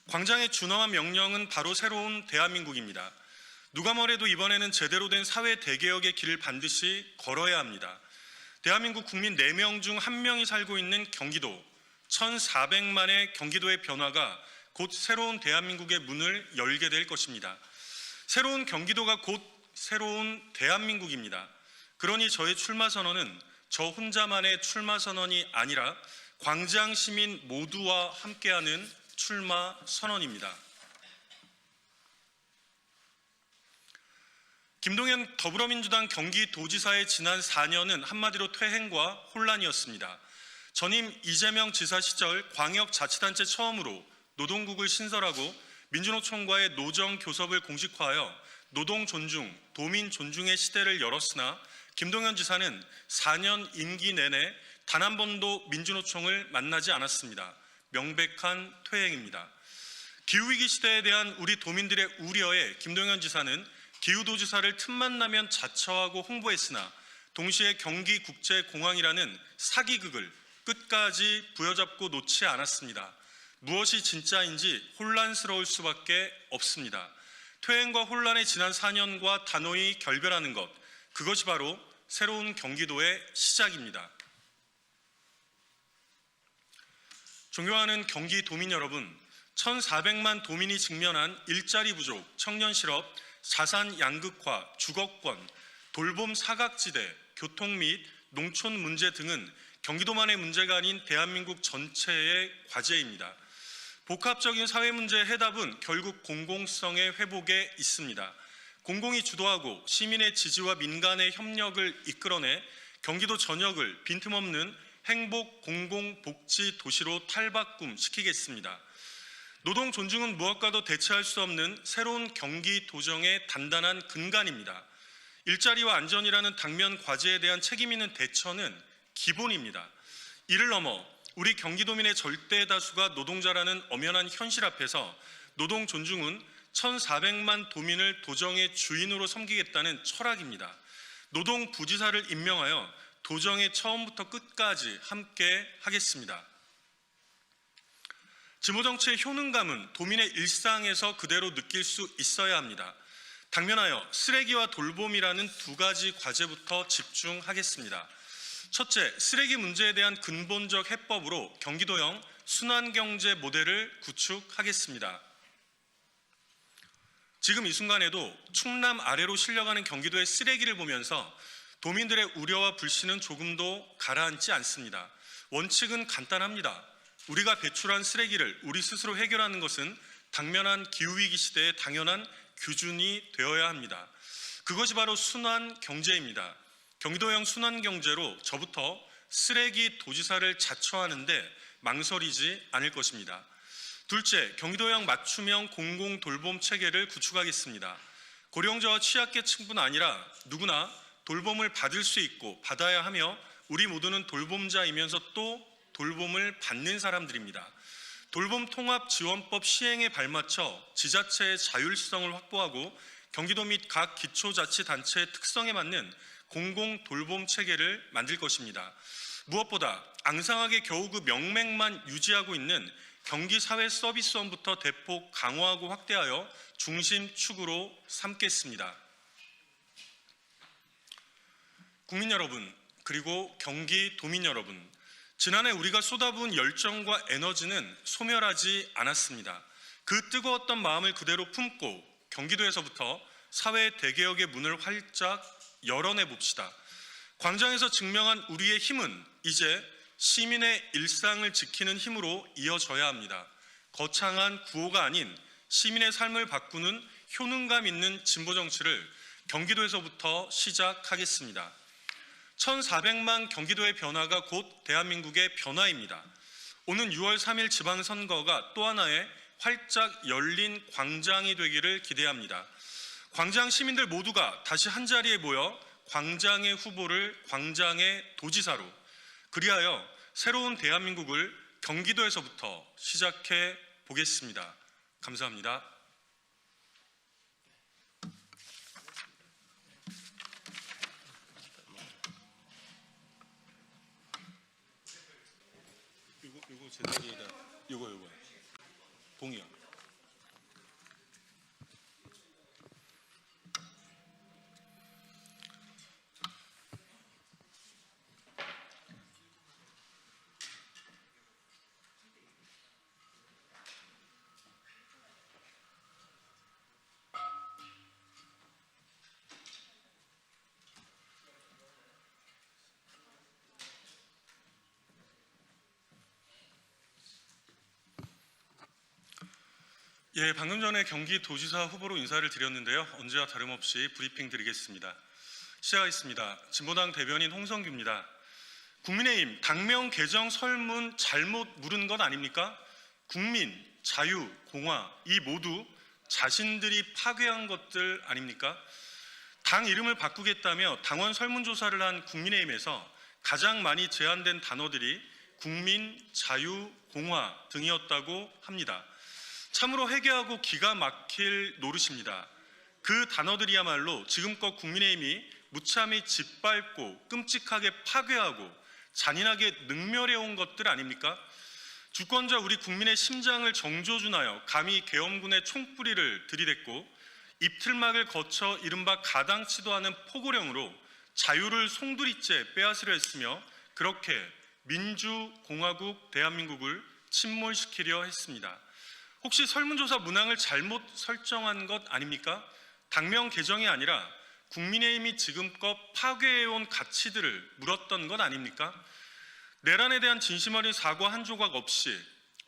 광장의 준엄한 명령은 바로 새로운 대한민국입니다. 누가 뭐래도 이번에는 제대로 된 사회 대개혁의 길을 반드시 걸어야 합니다. 대한민국 국민 4명 중 1명이 살고 있는 경기도, 1,400만의 경기도의 변화가 곧 새로운 대한민국의 문을 열게 될 것입니다. 새로운 경기도가 곧 새로운 대한민국입니다. 그러니 저의 출마 선언은 저 혼자만의 출마 선언이 아니라 광장 시민 모두와 함께하는 출마 선언입니다. 김동연 더불어민주당 경기도지사의 지난 4년은 한마디로 퇴행과 혼란이었습니다. 전임 이재명 지사 시절 광역자치단체 처음으로 노동국을 신설하고 민주노총과의 노정교섭을 공식화하여 노동 존중, 도민 존중의 시대를 열었으나 김동연 지사는 4년 임기 내내 단 한 번도 민주노총을 만나지 않았습니다. 명백한 퇴행입니다. 기후위기 시대에 대한 우리 도민들의 우려에 김동연 지사는 기후도지사를 틈만 나면 자처하고 홍보했으나 동시에 경기국제공항이라는 사기극을 끝까지 부여잡고 놓지 않았습니다. 무엇이 진짜인지 혼란스러울 수밖에 없습니다. 퇴행과 혼란의 지난 4년과 단호히 결별하는 것, 그것이 바로 새로운 경기도의 시작입니다. 존경하는 경기도민 여러분, 1,400만 도민이 직면한 일자리 부족, 청년 실업, 자산 양극화, 주거권, 돌봄 사각지대, 교통 및 농촌 문제 등은 경기도만의 문제가 아닌 대한민국 전체의 과제입니다. 복합적인 사회 문제의 해답은 결국 공공성의 회복에 있습니다. 공공이 주도하고 시민의 지지와 민간의 협력을 이끌어내 경기도 전역을 빈틈없는 행복 공공복지 도시로 탈바꿈시키겠습니다. 노동 존중은 무엇과도 대체할 수 없는 새로운 경기 도정의 단단한 근간입니다. 일자리와 안전이라는 당면 과제에 대한 책임 있는 대처는 기본입니다. 이를 넘어 우리 경기도민의 절대 다수가 노동자라는 엄연한 현실 앞에서 노동 존중은 1,400만 도민을 도정의 주인으로 섬기겠다는 철학입니다. 노동부지사를 임명하여 도정의 처음부터 끝까지 함께 하겠습니다. 진보정치의 효능감은 도민의 일상에서 그대로 느낄 수 있어야 합니다. 당면하여 쓰레기와 돌봄이라는 두 가지 과제부터 집중하겠습니다. 첫째, 쓰레기 문제에 대한 근본적 해법으로 경기도형 순환경제 모델을 구축하겠습니다. 지금 이 순간에도 충남 아래로 실려가는 경기도의 쓰레기를 보면서 도민들의 우려와 불신은 조금도 가라앉지 않습니다. 원칙은 간단합니다. 우리가 배출한 쓰레기를 우리 스스로 해결하는 것은 당면한 기후위기 시대의 당연한 규준이 되어야 합니다. 그것이 바로 순환경제입니다. 경기도형 순환경제로 저부터 쓰레기 도지사를 자처하는데 망설이지 않을 것입니다. 둘째, 경기도형 맞춤형 공공돌봄 체계를 구축하겠습니다. 고령자와 취약계층뿐 아니라 누구나 돌봄을 받을 수 있고 받아야 하며 우리 모두는 돌봄자이면서 또 돌봄을 받는 사람들입니다. 돌봄통합지원법 시행에 발맞춰 지자체의 자율성을 확보하고 경기도 및 각 기초자치단체의 특성에 맞는 공공돌봄 체계를 만들 것입니다. 무엇보다 앙상하게 겨우 그 명맥만 유지하고 있는 경기사회서비스원부터 대폭 강화하고 확대하여 중심축으로 삼겠습니다. 국민 여러분, 그리고 경기도민 여러분, 지난해 우리가 쏟아부은 열정과 에너지는 소멸하지 않았습니다. 그 뜨거웠던 마음을 그대로 품고 경기도에서부터 사회 대개혁의 문을 활짝 열어내 봅시다. 광장에서 증명한 우리의 힘은 이제 시민의 일상을 지키는 힘으로 이어져야 합니다. 거창한 구호가 아닌 시민의 삶을 바꾸는 효능감 있는 진보 정치를 경기도에서부터 시작하겠습니다. 1,400만 경기도의 변화가 곧 대한민국의 변화입니다. 오는 6월 3일 지방선거가 또 하나의 활짝 열린 광장이 되기를 기대합니다. 광장 시민들 모두가 다시 한자리에 모여 광장의 후보를 광장의 도지사로, 그리하여 새로운 대한민국을 경기도에서부터 시작해 보겠습니다. 감사합니다. 이거 제자리에다 이거 동의야. 예, 방금 전에 경기도지사 후보로 인사를 드렸는데요. 언제와 다름없이 브리핑 드리겠습니다. 시작하겠습니다. 진보당 대변인 홍성규입니다. 국민의힘 당명 개정 설문 잘못 물은 것 아닙니까? 국민, 자유, 공화 이 모두 자신들이 파괴한 것들 아닙니까? 당 이름을 바꾸겠다며 당원 설문조사를 한 국민의힘에서 가장 많이 제안된 단어들이 국민, 자유, 공화 등이었다고 합니다. 참으로 회개하고 기가 막힐 노릇입니다. 그 단어들이야말로 지금껏 국민의힘이 무참히 짓밟고 끔찍하게 파괴하고 잔인하게 능멸해온 것들 아닙니까? 주권자 우리 국민의 심장을 정조준하여 감히 계엄군의 총뿌리를 들이댔고 입틀막을 거쳐 이른바 가당치도 않은 포고령으로 자유를 송두리째 빼앗으려 했으며 그렇게 민주공화국 대한민국을 침몰시키려 했습니다. 혹시 설문조사 문항을 잘못 설정한 것 아닙니까? 당명 개정이 아니라 국민의힘이 지금껏 파괴해온 가치들을 물었던 것 아닙니까? 내란에 대한 진심 어린 사과 한 조각 없이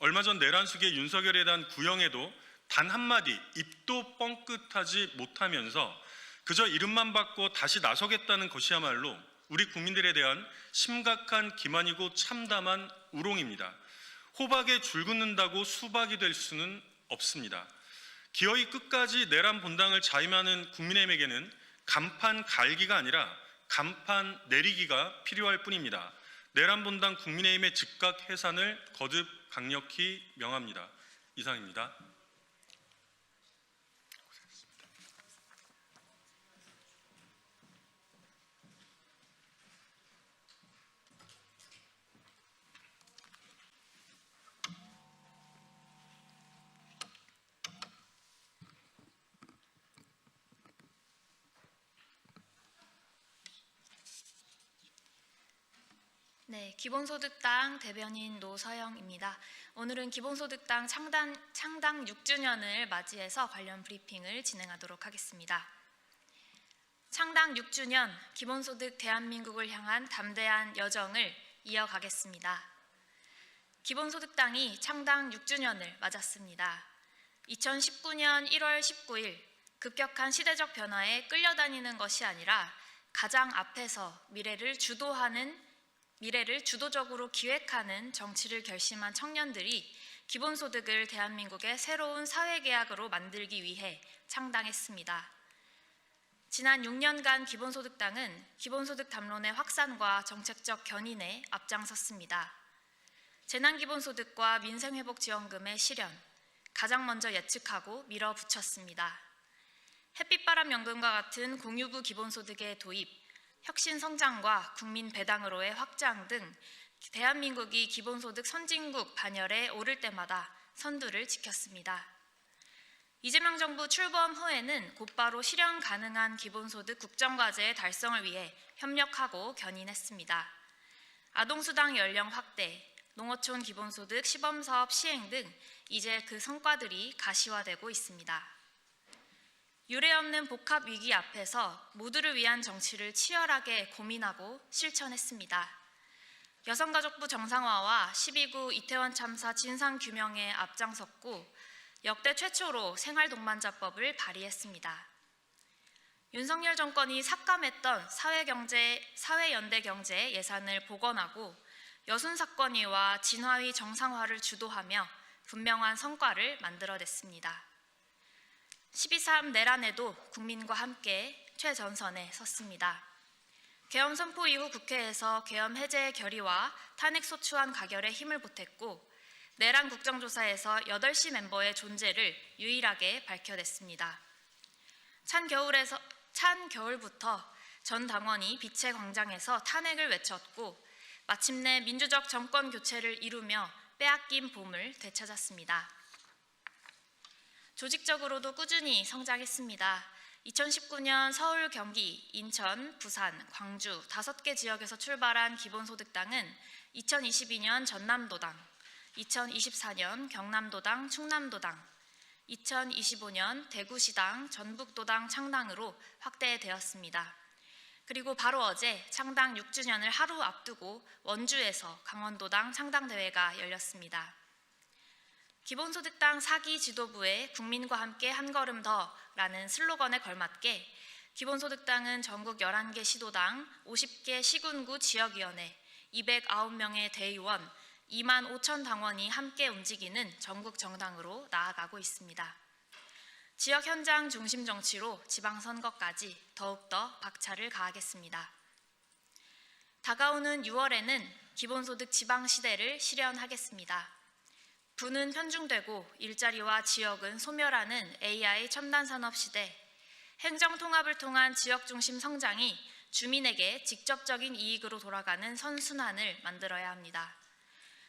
얼마 전 내란 수기의 윤석열에 대한 구형에도 단 한마디 입도 뻥끗하지 못하면서 그저 이름만 바꿔 다시 나서겠다는 것이야말로 우리 국민들에 대한 심각한 기만이고 참담한 우롱입니다. 호박에 줄 긋는다고 수박이 될 수는 없습니다. 기어이 끝까지 내란 본당을 자임하는 국민의힘에게는 간판 갈기가 아니라 간판 내리기가 필요할 뿐입니다. 내란 본당 국민의힘의 즉각 해산을 거듭 강력히 명합니다. 이상입니다. 네, 기본소득당 대변인 노서영입니다. 오늘은 기본소득당 창당 6주년을 맞이해서 관련 브리핑을 진행하도록 하겠습니다. 창당 6주년 기본소득 대한민국을 향한 담대한 여정을 이어가겠습니다. 기본소득당이 창당 6주년을 맞았습니다. 2019년 1월 19일 급격한 시대적 변화에 끌려다니는 것이 아니라 가장 앞에서 미래를 주도적으로 기획하는 정치를 결심한 청년들이 기본소득을 대한민국의 새로운 사회계약으로 만들기 위해 창당했습니다. 지난 6년간 기본소득당은 기본소득 담론의 확산과 정책적 견인에 앞장섰습니다. 재난기본소득과 민생회복지원금의 실현, 가장 먼저 예측하고 밀어붙였습니다. 햇빛바람연금과 같은 공유부 기본소득의 도입, 혁신성장과 국민배당으로의 확장 등 대한민국이 기본소득 선진국 반열에 오를 때마다 선두를 지켰습니다. 이재명 정부 출범 후에는 곧바로 실현 가능한 기본소득 국정과제의 달성을 위해 협력하고 견인했습니다. 아동수당 연령 확대, 농어촌 기본소득 시범사업 시행 등 이제 그 성과들이 가시화되고 있습니다. 유례없는 복합 위기 앞에서 모두를 위한 정치를 치열하게 고민하고 실천했습니다. 여성가족부 정상화와 12구 이태원 참사 진상규명에 앞장섰고 역대 최초로 생활동반자법을 발의했습니다. 윤석열 정권이 삭감했던 사회연대경제 예산을 복원하고 여순사건위와 진화위 정상화를 주도하며 분명한 성과를 만들어냈습니다. 12.3 내란에도 국민과 함께 최전선에 섰습니다. 계엄 선포 이후 국회에서 계엄 해제 결의와 탄핵 소추안 가결에 힘을 보탰고 내란 국정조사에서 8시 멤버의 존재를 유일하게 밝혀냈습니다. 찬 겨울부터 전 당원이 빛의 광장에서 탄핵을 외쳤고 마침내 민주적 정권 교체를 이루며 빼앗긴 봄을 되찾았습니다. 조직적으로도 꾸준히 성장했습니다. 2019년 서울, 경기, 인천, 부산, 광주 5개 지역에서 출발한 기본소득당은 2022년 전남도당, 2024년 경남도당, 충남도당, 2025년 대구시당, 전북도당 창당으로 확대되었습니다. 그리고 바로 어제 창당 6주년을 하루 앞두고 원주에서 강원도당 창당대회가 열렸습니다. 기본소득당 4기 지도부의 국민과 함께 한 걸음 더라는 슬로건에 걸맞게 기본소득당은 전국 11개 시도당, 50개 시군구 지역위원회, 209명의 대의원, 2만 5천 당원이 함께 움직이는 전국 정당으로 나아가고 있습니다. 지역 현장 중심 정치로 지방선거까지 더욱더 박차를 가하겠습니다. 다가오는 6월에는 기본소득 지방시대를 실현하겠습니다. 부는 편중되고 일자리와 지역은 소멸하는 AI 첨단산업시대, 행정통합을 통한 지역중심 성장이 주민에게 직접적인 이익으로 돌아가는 선순환을 만들어야 합니다.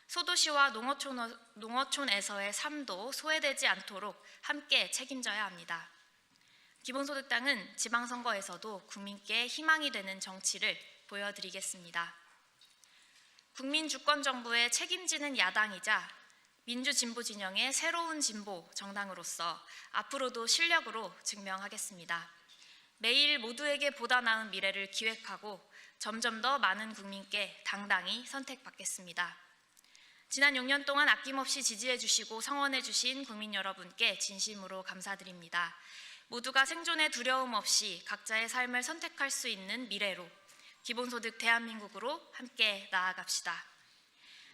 소도시와 농어촌에서의 삶도 소외되지 않도록 함께 책임져야 합니다. 기본소득당은 지방선거에서도 국민께 희망이 되는 정치를 보여드리겠습니다. 국민주권정부의 책임지는 야당이자 민주진보 진영의 새로운 진보 정당으로서 앞으로도 실력으로 증명하겠습니다. 매일 모두에게 보다 나은 미래를 기획하고 점점 더 많은 국민께 당당히 선택받겠습니다. 지난 6년 동안 아낌없이 지지해 주시고 성원해 주신 국민 여러분께 진심으로 감사드립니다. 모두가 생존의 두려움 없이 각자의 삶을 선택할 수 있는 미래로 기본소득 대한민국으로 함께 나아갑시다.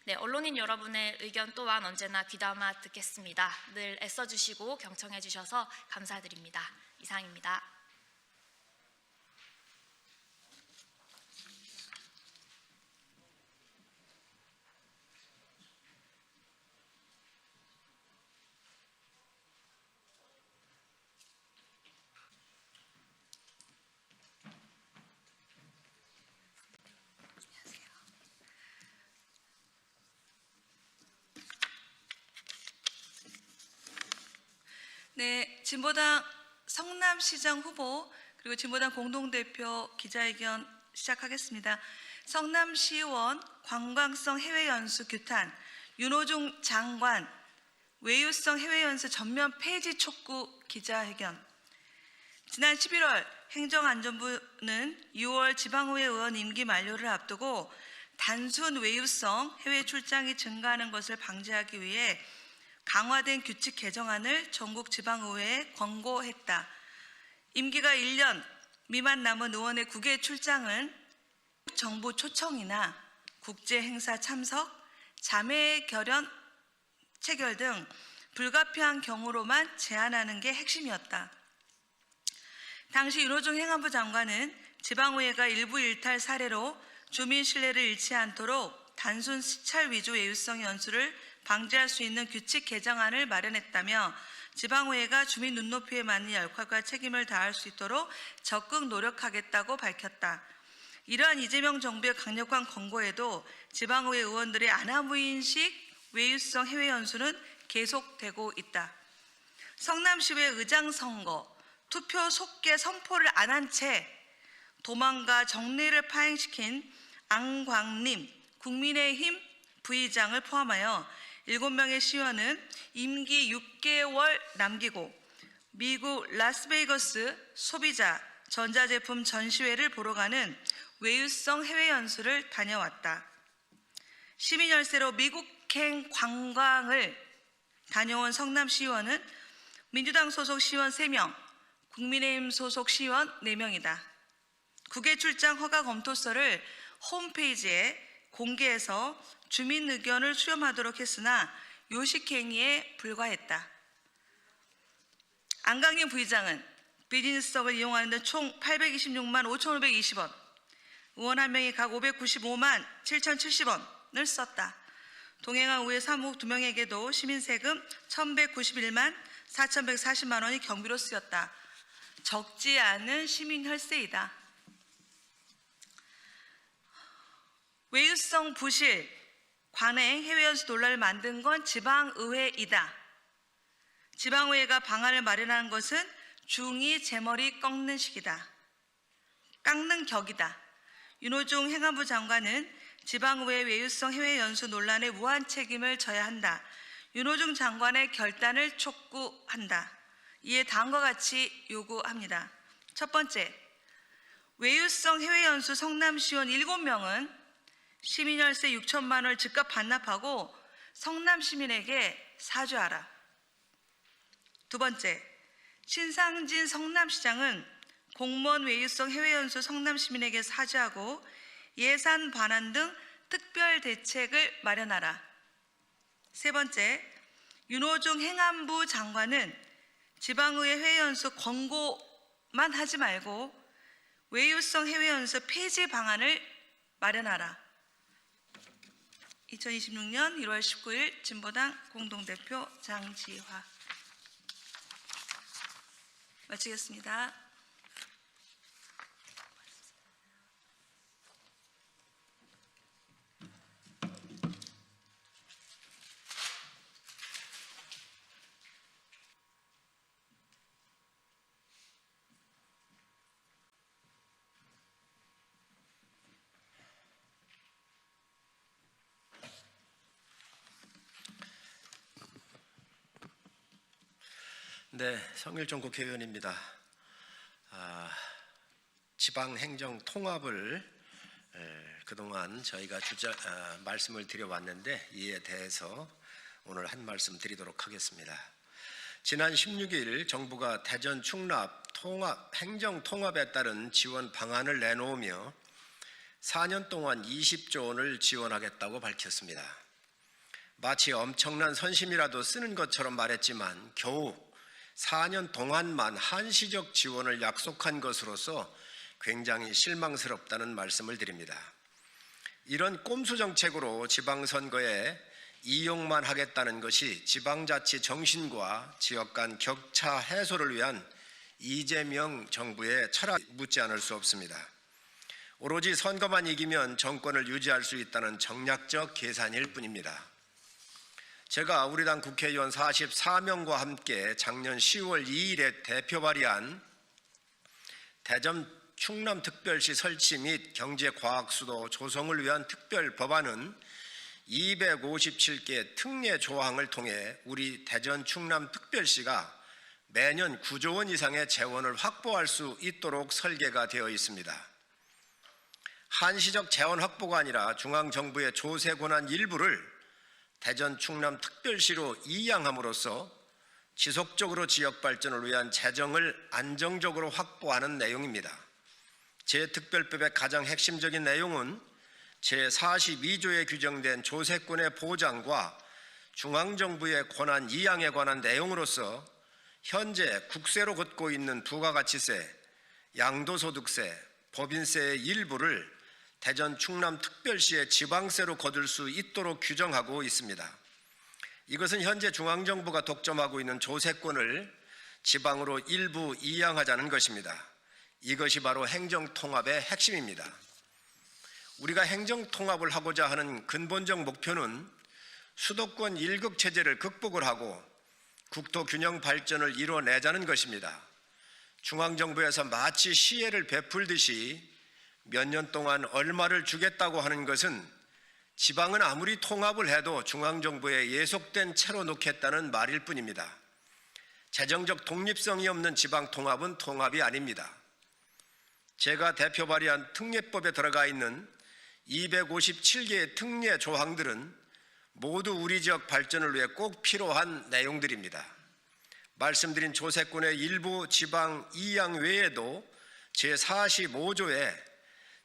네, 언론인 여러분의 의견 또한 언제나 귀담아 듣겠습니다. 늘 애써주시고 경청해 주셔서 감사드립니다. 이상입니다. 네, 진보당 성남시장 후보 그리고 진보당 공동대표 기자회견 시작하겠습니다. 성남시의원 관광성 해외연수 규탄, 윤호중 장관 외유성 해외연수 전면 폐지 촉구 기자회견. 지난 11월 행정안전부는 6월 지방의회 의원 임기 만료를 앞두고 단순 외유성 해외 출장이 증가하는 것을 방지하기 위해 강화된 규칙 개정안을 전국 지방의회에 권고했다. 임기가 1년 미만 남은 의원의 국외 출장은 정부 초청이나 국제 행사 참석, 자매 결연 체결 등 불가피한 경우로만 제한하는 게 핵심이었다. 당시 윤호중 행안부 장관은 지방의회가 일부 일탈 사례로 주민 신뢰를 잃지 않도록 단순 시찰 위주 외유성 연수를 방지할 수 있는 규칙 개정안을 마련했다며 지방의회가 주민 눈높이에 맞는 역할과 책임을 다할 수 있도록 적극 노력하겠다고 밝혔다. 이러한 이재명 정부의 강력한 권고에도 지방의회 의원들의 아나무인식 외유성 해외 연수는 계속되고 있다. 성남시의 의장 선거, 투표 속개 선포를 안 한 채 도망가 정리를 파행시킨 안광림 국민의힘 부의장을 포함하여 7명의 시의원은 임기 6개월 남기고 미국 라스베이거스 소비자 전자제품 전시회를 보러 가는 외유성 해외 연수를 다녀왔다. 시민 열세로 미국행 관광을 다녀온 성남 시의원은 민주당 소속 시의원 3명, 국민의힘 소속 시의원 4명이다. 국외 출장 허가 검토서를 홈페이지에 공개해서 주민 의견을 수렴하도록 했으나 요식행위에 불과했다. 안강림 부의장은 비즈니스석을 이용하는 데 총 826만 5,520원, 의원 한 명이 각 595만 7,070원을 썼다. 동행한 의회 사무국 2명에게도 시민세금 1,191만 4,140만 원이 경비로 쓰였다. 적지 않은 시민 혈세이다. 외유성 부실, 관행, 해외 연수 논란을 만든 건 지방의회이다. 지방의회가 방안을 마련하는 것은 중이 제 머리 꺾는 식이다. 깎는 격이다. 윤호중 행안부 장관은 지방의회 외유성 해외 연수 논란에 무한 책임을 져야 한다. 윤호중 장관의 결단을 촉구한다. 이에 다음과 같이 요구합니다. 첫 번째, 외유성 해외 연수 성남시의원 7명은 시민혈세 6천만 원을 즉각 반납하고 성남 시민에게 사죄하라. 두 번째, 신상진 성남시장은 공무원 외유성 해외 연수 성남 시민에게 사죄하고 예산 반환 등 특별 대책을 마련하라. 세 번째, 윤호중 행안부 장관은 지방의회 해외 연수 권고만 하지 말고 외유성 해외 연수 폐지 방안을 마련하라. 2026년 1월 19일 진보당 공동대표 장지화. 마치겠습니다. 네, 성일종 국회의원입니다. 지방행정 통합을 그동안 저희가 말씀을 드려왔는데 이에 대해서 오늘 한 말씀 드리도록 하겠습니다. 지난 16일 정부가 대전 충남 행정 통합에 따른 지원 방안을 내놓으며 4년 동안 20조 원을 지원하겠다고 밝혔습니다. 마치 엄청난 선심이라도 쓰는 것처럼 말했지만 겨우 4년 동안만 한시적 지원을 약속한 것으로서 굉장히 실망스럽다는 말씀을 드립니다. 이런 꼼수 정책으로 지방선거에 이용만 하겠다는 것이 지방자치 정신과 지역 간 격차 해소를 위한 이재명 정부의 철학이 묻지 않을 수 없습니다. 오로지 선거만 이기면 정권을 유지할 수 있다는 정략적 계산일 뿐입니다. 제가 우리 당 국회의원 44명과 함께 작년 10월 2일에 대표 발의한 대전 충남특별시 설치 및 경제과학수도 조성을 위한 특별법안은 257개 특례 조항을 통해 우리 대전 충남특별시가 매년 9조 원 이상의 재원을 확보할 수 있도록 설계가 되어 있습니다. 한시적 재원 확보가 아니라 중앙정부의 조세 권한 일부를 대전 충남특별시로 이양함으로써 지속적으로 지역 발전을 위한 재정을 안정적으로 확보하는 내용입니다. 제 특별법의 가장 핵심적인 내용은 제42조에 규정된 조세권의 보장과 중앙정부의 권한 이양에 관한 내용으로서 현재 국세로 걷고 있는 부가가치세, 양도소득세, 법인세의 일부를 대전 충남특별시의 지방세로 거둘 수 있도록 규정하고 있습니다. 이것은 현재 중앙정부가 독점하고 있는 조세권을 지방으로 일부 이양하자는 것입니다. 이것이 바로 행정통합의 핵심입니다. 우리가 행정 통합을 하고자 하는 근본적 목표는 수도권 일극 체제를 극복을 하고 국토 균형 발전을 이뤄내자는 것입니다. 중앙정부에서 마치 시혜를 베풀듯이 몇 년 동안 얼마를 주겠다고 하는 것은 지방은 아무리 통합을 해도 중앙정부에 예속된 채로 놓겠다는 말일 뿐입니다. 재정적 독립성이 없는 지방 통합은 통합이 아닙니다. 제가 대표 발의한 특례법에 들어가 있는 257개의 특례 조항들은 모두 우리 지역 발전을 위해 꼭 필요한 내용들입니다. 말씀드린 조세권의 일부 지방 이양 외에도 제45조에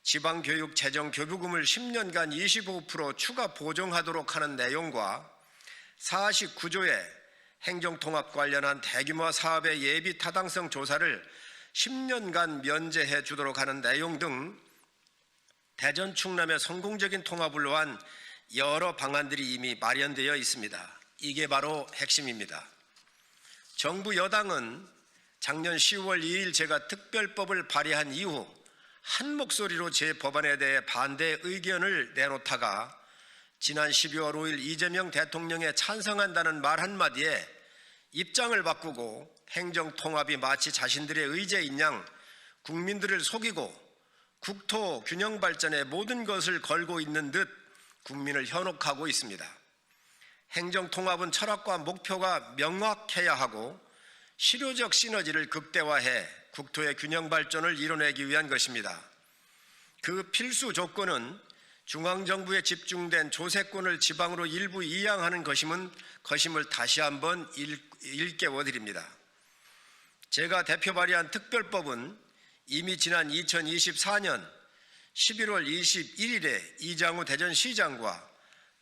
지방교육 재정교부금을 10년간 25% 추가 보정하도록 하는 내용과 49조에 행정통합 관련한 대규모 사업의 예비 타당성 조사를 10년간 면제해 주도록 하는 내용 등 대전 충남의 성공적인 통합을 위한 여러 방안들이 이미 마련되어 있습니다. 이게 바로 핵심입니다. 정부 여당은 작년 10월 2일 제가 특별법을 발의한 이후 한 목소리로 제 법안에 대해 반대 의견을 내놓다가 지난 12월 5일 이재명 대통령에 찬성한다는 말 한마디에 입장을 바꾸고 행정통합이 마치 자신들의 의제인 양 국민들을 속이고 국토 균형 발전에 모든 것을 걸고 있는 듯 국민을 현혹하고 있습니다. 행정통합은 철학과 목표가 명확해야 하고 실효적 시너지를 극대화해 국토의 균형 발전을 이뤄내기 위한 것입니다. 그 필수 조건은 중앙정부에 집중된 조세권을 지방으로 일부 이양하는 것임을 다시 한번 일깨워드립니다. 제가 대표 발의한 특별법은 이미 지난 2024년 11월 21일에 이장우 대전시장과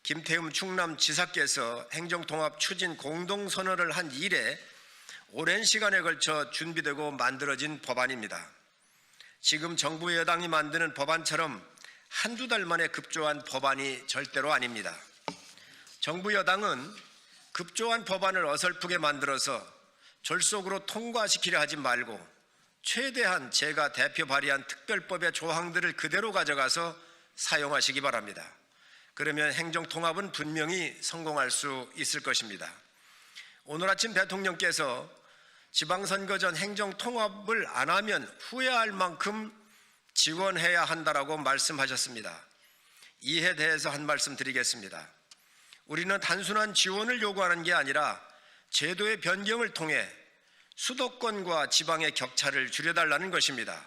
김태흠 충남지사께서 행정통합 추진 공동선언을 한 이래 오랜 시간에 걸쳐 준비되고 만들어진 법안입니다. 지금 정부 여당이 만드는 법안처럼 한두 달 만에 급조한 법안이 절대로 아닙니다. 정부 여당은 급조한 법안을 어설프게 만들어서 졸속으로 통과시키려 하지 말고 최대한 제가 대표 발의한 특별법의 조항들을 그대로 가져가서 사용하시기 바랍니다. 그러면 행정통합은 분명히 성공할 수 있을 것입니다. 오늘 아침 대통령께서 지방선거 전 행정통합을 안 하면 후회할 만큼 지원해야 한다라고 말씀하셨습니다. 이에 대해서 한 말씀 드리겠습니다. 우리는 단순한 지원을 요구하는 게 아니라 제도의 변경을 통해 수도권과 지방의 격차를 줄여달라는 것입니다.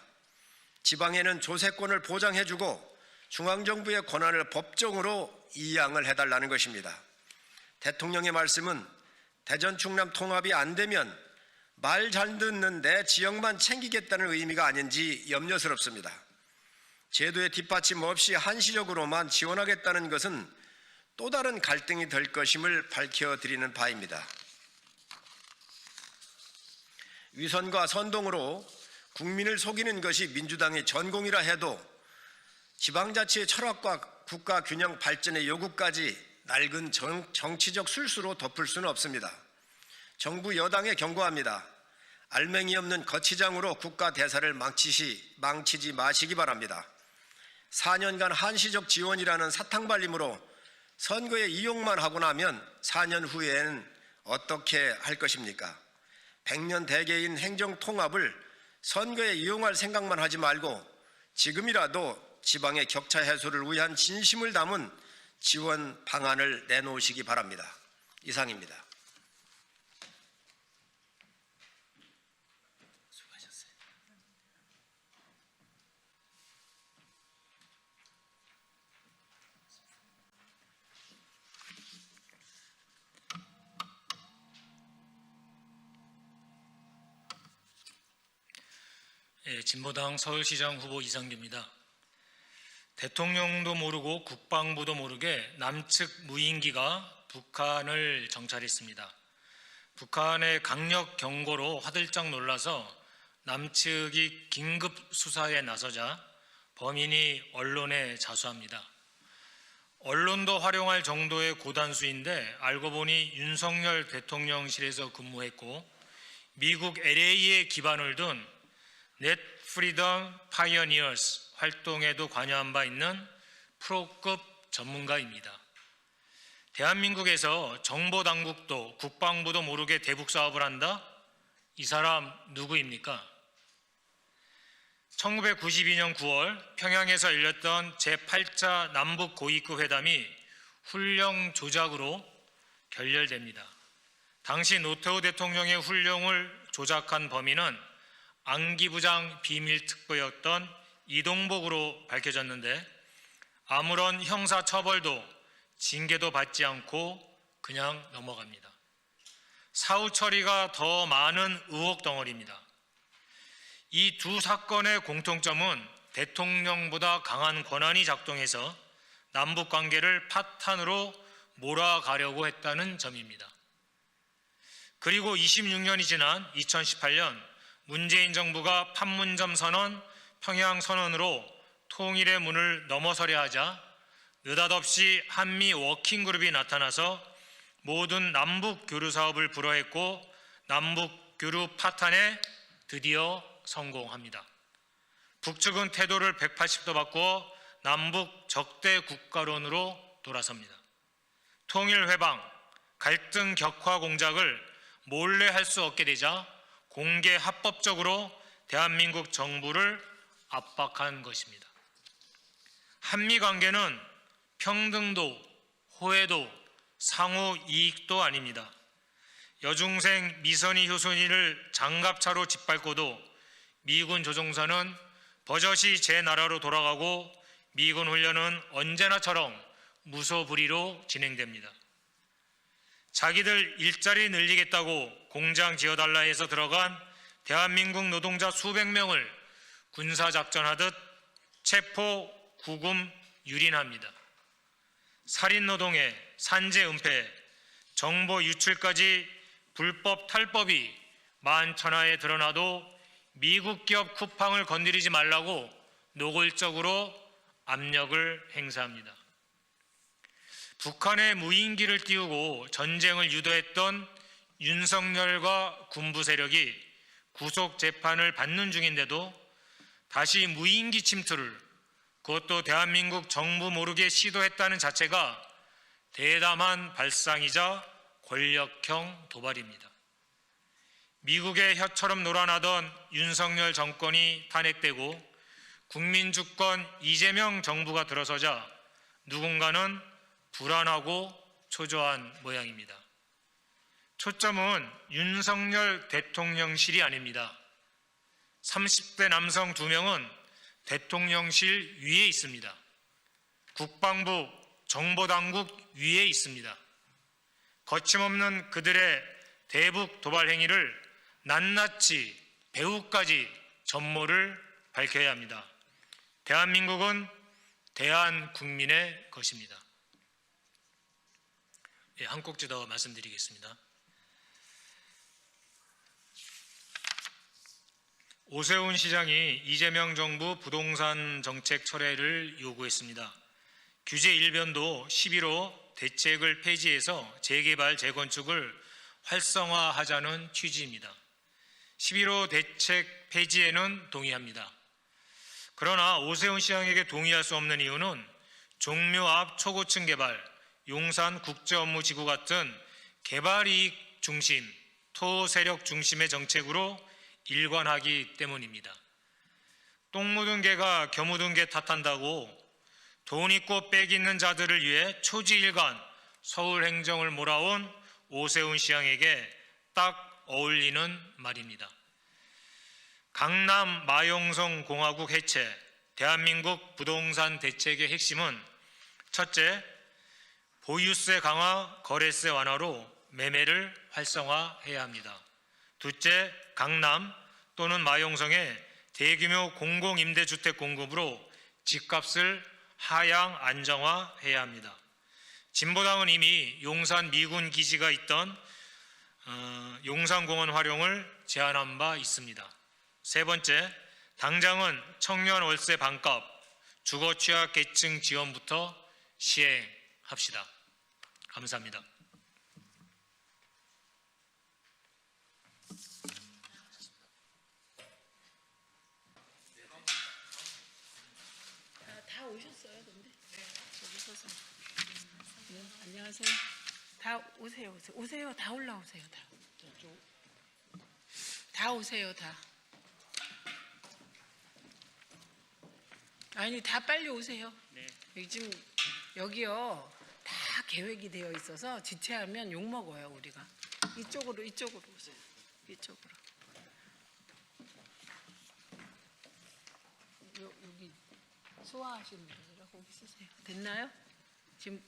지방에는 조세권을 보장해주고 중앙정부의 권한을 법정으로 이양을 해달라는 것입니다. 대통령의 말씀은 대전 충남 통합이 안 되면 말 잘 듣는 내 지역만 챙기겠다는 의미가 아닌지 염려스럽습니다. 제도의 뒷받침 없이 한시적으로만 지원하겠다는 것은 또 다른 갈등이 될 것임을 밝혀드리는 바입니다. 위선과 선동으로 국민을 속이는 것이 민주당의 전공이라 해도 지방자치의 철학과 국가 균형 발전의 요구까지 낡은 정치적 술수로 덮을 수는 없습니다. 정부 여당에 경고합니다. 알맹이 없는 거치장으로 국가 대사를 망치지 마시기 바랍니다. 4년간 한시적 지원이라는 사탕발림으로 선거에 이용만 하고 나면 4년 후에는 어떻게 할 것입니까? 100년 대계인 행정통합을 선거에 이용할 생각만 하지 말고 지금이라도 지방의 격차 해소를 위한 진심을 담은 지원 방안을 내놓으시기 바랍니다. 이상입니다. 진보당 서울시장 후보 이상규입니다. 대통령도 모르고 국방부도 모르게 남측 무인기가 북한을 정찰했습니다. 북한의 강력 경고로 화들짝 놀라서 남측이 긴급 수사에 나서자 범인이 언론에 자수합니다. 언론도 활용할 정도의 고단수인데 알고 보니 윤석열 대통령실에서 근무했고 미국 LA에 기반을 둔 넷 프리덤 파이어니어스 활동에도 관여한 바 있는 프로급 전문가입니다. 대한민국에서 정보당국도 국방부도 모르게 대북 사업을 한다? 이 사람 누구입니까? 1992년 9월 평양에서 열렸던 제8차 남북 고위급 회담이 훈령 조작으로 결렬됩니다. 당시 노태우 대통령의 훈령을 조작한 범인은 안기부장 비밀특보였던 이동복으로 밝혀졌는데 아무런 형사 처벌도 징계도 받지 않고 그냥 넘어갑니다. 사후 처리가 더 많은 의혹 덩어리입니다. 이 두 사건의 공통점은 대통령보다 강한 권한이 작동해서 남북 관계를 파탄으로 몰아가려고 했다는 점입니다. 그리고 26년이 지난 2018년 문재인 정부가 판문점 선언, 평양 선언으로 통일의 문을 넘어서려 하자 느닷없이 한미 워킹그룹이 나타나서 모든 남북 교류 사업을 불허했고 남북 교류 파탄에 드디어 성공합니다. 북측은 태도를 180도 바꾸어 남북 적대 국가론으로 돌아섭니다. 통일 회방, 갈등 격화 공작을 몰래 할 수 없게 되자 공개 합법적으로 대한민국 정부를 압박한 것입니다. 한미 관계는 평등도, 호혜도, 상호 이익도 아닙니다. 여중생 미선희 효순이를 장갑차로 짓밟고도 미군 조종사는 버젓이 제 나라로 돌아가고 미군 훈련은 언제나처럼 무소불위로 진행됩니다. 자기들 일자리 늘리겠다고 공장 지어달라 해서 들어간 대한민국 노동자 수백 명을 군사작전하듯 체포, 구금, 유린합니다. 살인노동에 산재 은폐, 정보 유출까지 불법 탈법이 만천하에 드러나도 미국 기업 쿠팡을 건드리지 말라고 노골적으로 압력을 행사합니다. 북한에 무인기를 띄우고 전쟁을 유도했던 윤석열과 군부 세력이 구속 재판을 받는 중인데도 다시 무인기 침투를 그것도 대한민국 정부 모르게 시도했다는 자체가 대담한 발상이자 권력형 도발입니다. 미국의 혀처럼 놀아나던 윤석열 정권이 탄핵되고 국민주권 이재명 정부가 들어서자 누군가는 불안하고 초조한 모양입니다. 초점은 윤석열 대통령실이 아닙니다. 30대 남성 2명은 대통령실 위에 있습니다. 국방부, 정보당국 위에 있습니다. 거침없는 그들의 대북 도발 행위를 낱낱이 배후까지 전모를 밝혀야 합니다. 대한민국은 대한국민의 것입니다. 한 꼭지 더 말씀드리겠습니다. 오세훈 시장이 이재명 정부 부동산 정책 철회를 요구했습니다. 규제 일변도 11호 대책을 폐지해서 재개발, 재건축을 활성화하자는 취지입니다. 11호 대책 폐지에는 동의합니다. 그러나 오세훈 시장에게 동의할 수 없는 이유는 종묘 앞 초고층 개발, 용산 국제업무지구 같은 개발이익 중심, 토세력 중심의 정책으로 일관하기 때문입니다. 똥 묻은 개가 겨 묻은 개 탓한다고 돈 있고 빽 있는 자들을 위해 초지일관 서울 행정을 몰아온 오세훈 시장에게 딱 어울리는 말입니다. 강남 마용성 공화국 해체, 대한민국 부동산 대책의 핵심은 첫째, 보유세 강화, 거래세 완화로 매매를 활성화해야 합니다. 둘째, 강남 또는 마용성에 대규모 공공임대주택 공급으로 집값을 하향 안정화해야 합니다. 진보당은 이미 용산 미군 기지가 있던 용산공원 활용을 제안한 바 있습니다. 세 번째, 당장은 청년 월세 반값, 주거 취약 계층 지원부터 시행합시다. 감사합니다. 다 오셨어요, 근데? 네, 안녕하세요. 다 오세요. 오세요. 다 올라오세요. 다 오세요. 다. 아니 다 빨리 오세요. 네. 지금 여기요 다 계획이 되어 있어서 지체하면 욕 먹어요 우리가. 이쪽으로 오세요. 이쪽으로. 여기 소화하시는 분이라 거기 쓰세요. 됐나요? 지금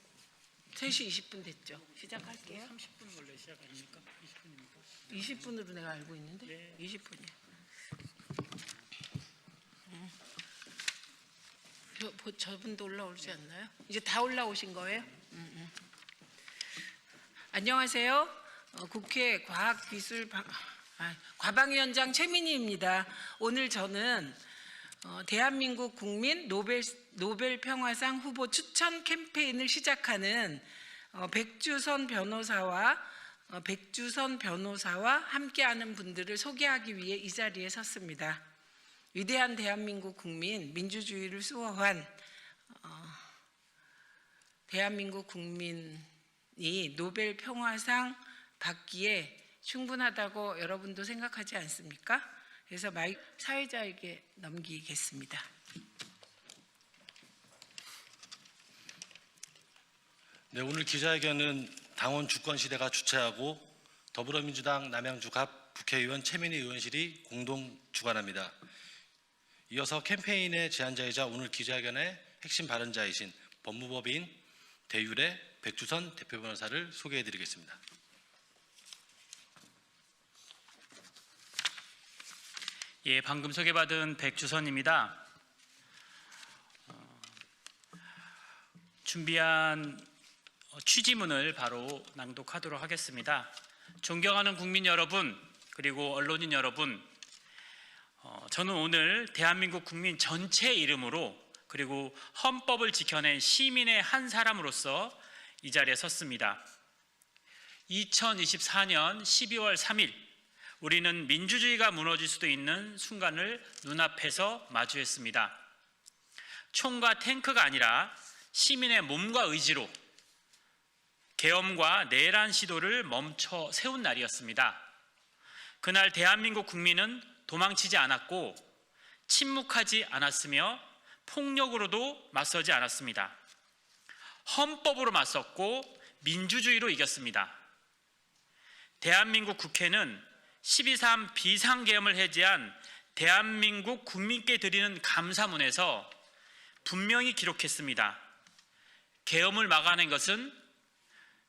3시 20분 됐죠? 시작할게요. 30분 원래 시작 아닙니까? 20분입니까? 20분으로 내가 알고 있는데? 네. 20분이야. 저분도 올라오지 않나요? 이제 다 올라오신 거예요? 안녕하세요. 국회 과방위원장 최민희입니다. 오늘 저는 대한민국 국민 노벨 평화상 후보 추천 캠페인을 시작하는 백주선 변호사와 함께하는 분들을 소개하기 위해 이 자리에 섰습니다. 위대한 대한민국 국민, 민주주의를 수호한 대한민국 국민이 노벨 평화상 받기에 충분하다고 여러분도 생각하지 않습니까? 그래서 사회자에게 넘기겠습니다. 네, 오늘 기자회견은 당원 주권시대가 주최하고 더불어민주당 남양주갑 국회의원 최민희 의원실이 공동 주관합니다. 이어서 캠페인의 제안자이자 오늘 기자회견의 핵심 발언자이신 법무법인 대율의 백주선 대표 변호사를 소개해드리겠습니다. 예, 방금 소개받은 백주선입니다. 준비한 취지문을 바로 낭독하도록 하겠습니다. 존경하는 국민 여러분, 그리고 언론인 여러분, 저는 오늘 대한민국 국민 전체 이름으로 그리고 헌법을 지켜낸 시민의 한 사람으로서 이 자리에 섰습니다. 2024년 12월 3일 우리는 민주주의가 무너질 수도 있는 순간을 눈앞에서 마주했습니다. 총과 탱크가 아니라 시민의 몸과 의지로 계엄과 내란 시도를 멈춰 세운 날이었습니다. 그날 대한민국 국민은 도망치지 않았고 침묵하지 않았으며 폭력으로도 맞서지 않았습니다. 헌법으로 맞섰고 민주주의로 이겼습니다. 대한민국 국회는 12.3 비상계엄을 해제한 대한민국 국민께 드리는 감사문에서 분명히 기록했습니다. 계엄을 막아낸 것은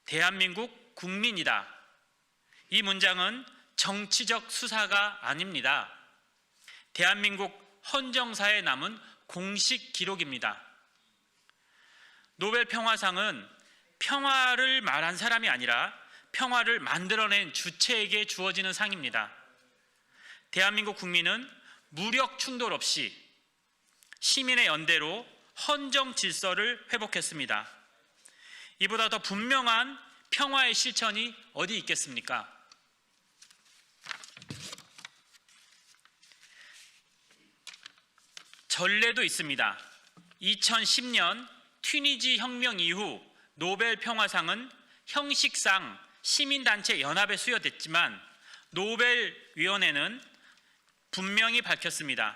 대한민국 국민이다. 이 문장은 정치적 수사가 아닙니다. 대한민국 헌정사에 남은 공식 기록입니다. 노벨 평화상은 평화를 말한 사람이 아니라 평화를 만들어낸 주체에게 주어지는 상입니다. 대한민국 국민은 무력 충돌 없이 시민의 연대로 헌정 질서를 회복했습니다. 이보다 더 분명한 평화의 실천이 어디 있겠습니까? 전례도 있습니다. 2010년 튀니지 혁명 이후 노벨 평화상은 형식상 시민단체 연합에 수여됐지만 노벨위원회는 분명히 밝혔습니다.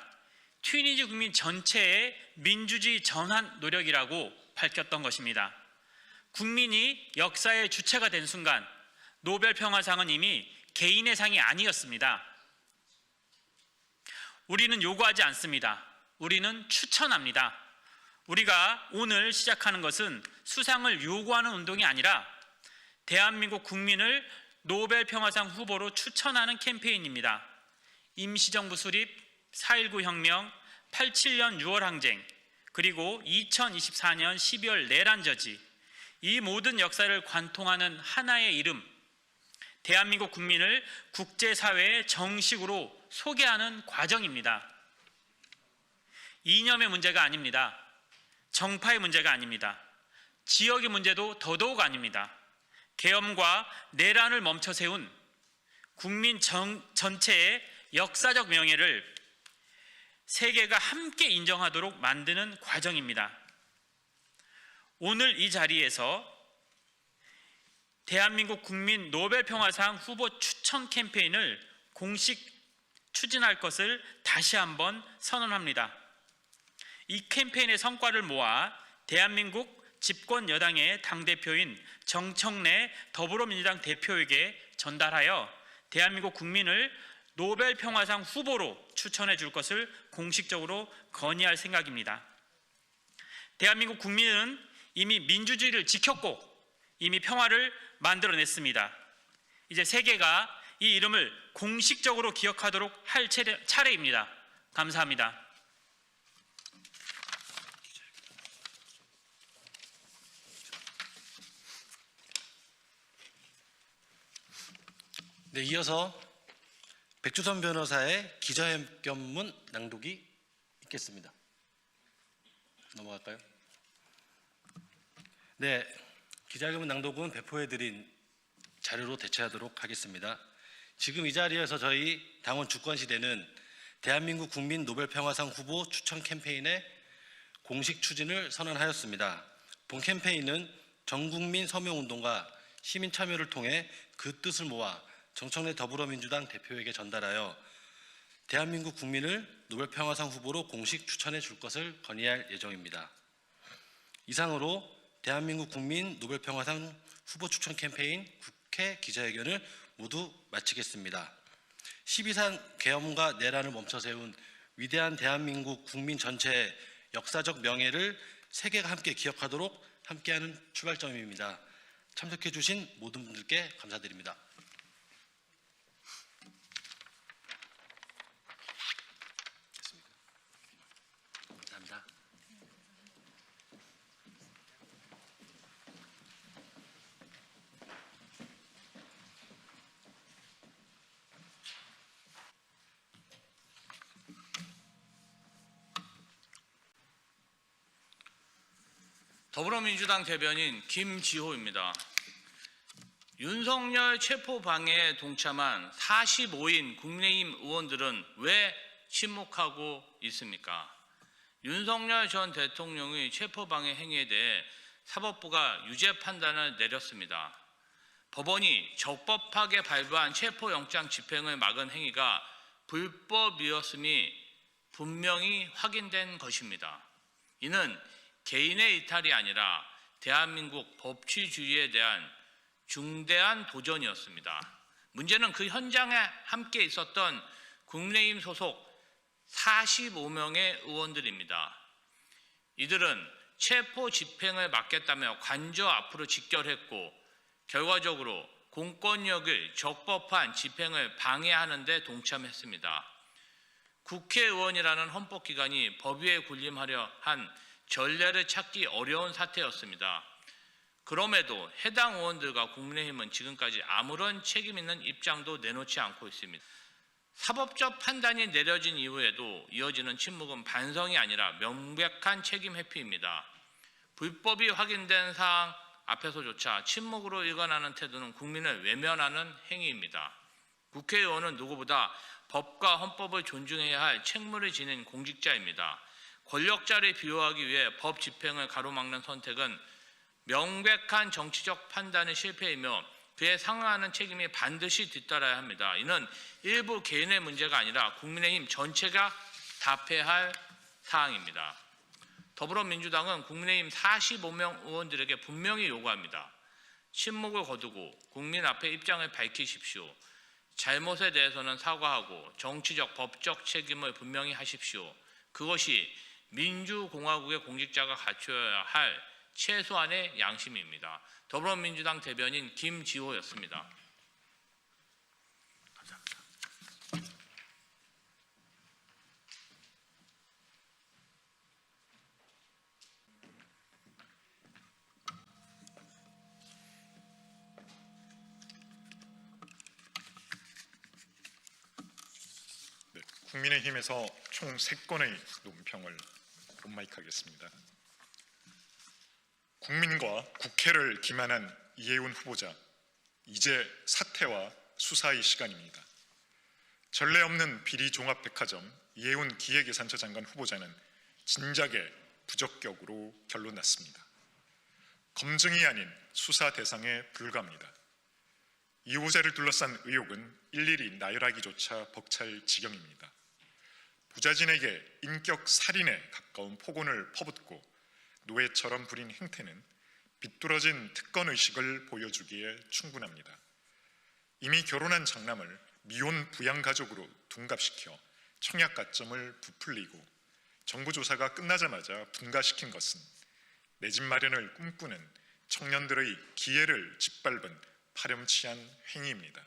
튀니지 국민 전체의 민주주의 전환 노력이라고 밝혔던 것입니다. 국민이 역사의 주체가 된 순간 노벨 평화상은 이미 개인의 상이 아니었습니다. 우리는 요구하지 않습니다. 우리는 추천합니다. 우리가 오늘 시작하는 것은 수상을 요구하는 운동이 아니라 대한민국 국민을 노벨 평화상 후보로 추천하는 캠페인입니다. 임시정부 수립, 4.19 혁명, 87년 6월 항쟁, 그리고 2024년 12월 내란 저지, 이 모든 역사를 관통하는 하나의 이름, 대한민국 국민을 국제사회에 정식으로 소개하는 과정입니다. 이념의 문제가 아닙니다. 정파의 문제가 아닙니다. 지역의 문제도 더더욱 아닙니다. 계엄과 내란을 멈춰 세운 국민 전체의 역사적 명예를 세계가 함께 인정하도록 만드는 과정입니다. 오늘 이 자리에서 대한민국 국민 노벨평화상 후보 추천 캠페인을 공식 추진할 것을 다시 한번 선언합니다. 이 캠페인의 성과를 모아 대한민국 집권 여당의 당대표인 정청래 더불어민주당 대표에게 전달하여 대한민국 국민을 노벨평화상 후보로 추천해 줄 것을 공식적으로 건의할 생각입니다. 대한민국 국민은 이미 민주주의를 지켰고 이미 평화를 만들어냈습니다. 이제 세계가 이 이름을 공식적으로 기억하도록 할 차례입니다. 감사합니다. 네, 이어서 백주선 변호사의 기자회견문 낭독이 있겠습니다. 넘어갈까요? 네, 기자회견문 낭독은 배포해드린 자료로 대체하도록 하겠습니다. 지금 이 자리에서 저희 당원 주권시대는 대한민국 국민 노벨평화상 후보 추천 캠페인의 공식 추진을 선언하였습니다. 본 캠페인은 전국민 서명운동과 시민 참여를 통해 그 뜻을 모아 정청래 더불어민주당 대표에게 전달하여 대한민국 국민을 노벨평화상 후보로 공식 추천해 줄 것을 건의할 예정입니다. 이상으로 대한민국 국민 노벨평화상 후보 추천 캠페인 국회 기자회견을 모두 마치겠습니다. 12상 계엄과 내란을 멈춰 세운 위대한 대한민국 국민 전체의 역사적 명예를 세계가 함께 기억하도록 함께하는 출발점입니다. 참석해 주신 모든 분들께 감사드립니다. 감사합니다. 더불어민주당 대변인 김지호입니다. 윤석열 체포 방해에 동참한 45인 국민의힘 의원들은 왜 침묵하고 있습니까? 윤석열 전 대통령의 체포 방해 행위에 대해 사법부가 유죄 판단을 내렸습니다. 법원이 적법하게 발부한 체포영장 집행을 막은 행위가 불법이었음이 분명히 확인된 것입니다. 이는 개인의 이탈이 아니라 대한민국 법치주의에 대한 중대한 도전이었습니다. 문제는 그 현장에 함께 있었던 국민의힘 소속 45명의 의원들입니다. 이들은 체포 집행을 막겠다며 관저 앞으로 직결했고 결과적으로 공권력을 적법한 집행을 방해하는 데 동참했습니다. 국회의원이라는 헌법기관이 법위에 군림하려 한 전례를 찾기 어려운 사태였습니다. 그럼에도 해당 의원들과 국민의힘은 지금까지 아무런 책임 있는 입장도 내놓지 않고 있습니다. 사법적 판단이 내려진 이후에도 이어지는 침묵은 반성이 아니라 명백한 책임 회피입니다. 불법이 확인된 사항 앞에서조차 침묵으로 일관하는 태도는 국민을 외면하는 행위입니다. 국회의원은 누구보다 법과 헌법을 존중해야 할 책무를 지닌 공직자입니다. 권력자를 비호하기 위해 법 집행을 가로막는 선택은 명백한 정치적 판단의 실패이며 그에 상응하는 책임이 반드시 뒤따라야 합니다. 이는 일부 개인의 문제가 아니라 국민의힘 전체가 답해야 할 사항입니다. 더불어민주당은 국민의힘 45명 의원들에게 분명히 요구합니다. 침묵을 거두고 국민 앞에 입장을 밝히십시오. 잘못에 대해서는 사과하고 정치적, 법적 책임을 분명히 하십시오. 그것이 민주공화국의 공직자가 갖춰야 할 최소한의 양심입니다. 더불어민주당 대변인 김지호였습니다. 감사합니다. 네, 국민의힘에서 총 3건의 논평을 본마이크하겠습니다. 국민과 국회를 기만한 이해운 후보자, 이제 사퇴와 수사의 시간입니다. 전례 없는 비리 종합백화점 이해운 기획예산처 장관 후보자는 진작에 부적격으로 결론났습니다. 검증이 아닌 수사 대상에 불과합니다. 이 후보자를 둘러싼 의혹은 일일이 나열하기조차 벅찰 지경입니다. 부자진에게 인격 살인에 가까운 폭언을 퍼붓고 노예처럼 부린 행태는 비뚤어진 특권 의식을 보여주기에 충분합니다. 이미 결혼한 장남을 미혼 부양 가족으로 둔갑시켜 청약 가점을 부풀리고 정부 조사가 끝나자마자 분가시킨 것은 내 집 마련을 꿈꾸는 청년들의 기회를 짓밟은 파렴치한 행위입니다.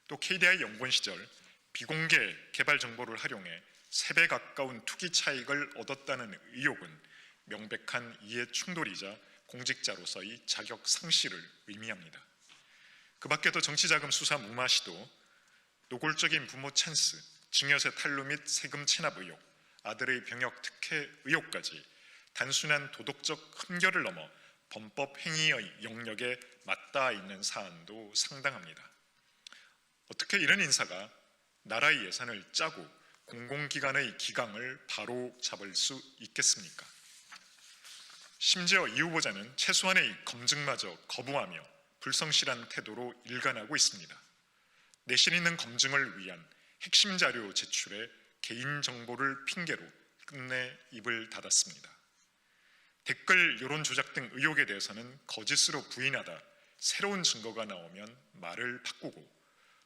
또 KDI 연구원 시절 비공개 개발 정보를 활용해 3배 가까운 투기 차익을 얻었다는 의혹은 명백한 이해 충돌이자 공직자로서의 자격 상실을 의미합니다. 그 밖에도 정치자금 수사 무마 시도, 노골적인 부모 찬스, 증여세 탈루 및 세금 체납 의혹, 아들의 병역 특혜 의혹까지 단순한 도덕적 흠결을 넘어 범법 행위의 영역에 맞닿아 있는 사안도 상당합니다. 어떻게 이런 인사가 나라의 예산을 짜고 공공기관의 기강을 바로 잡을 수 있겠습니까? 심지어 이 후보자는 최소한의 검증마저 거부하며 불성실한 태도로 일관하고 있습니다. 내실 있는 검증을 위한 핵심 자료 제출에 개인정보를 핑계로 끝내 입을 닫았습니다. 댓글 여론 조작 등 의혹에 대해서는 거짓으로 부인하다 새로운 증거가 나오면 말을 바꾸고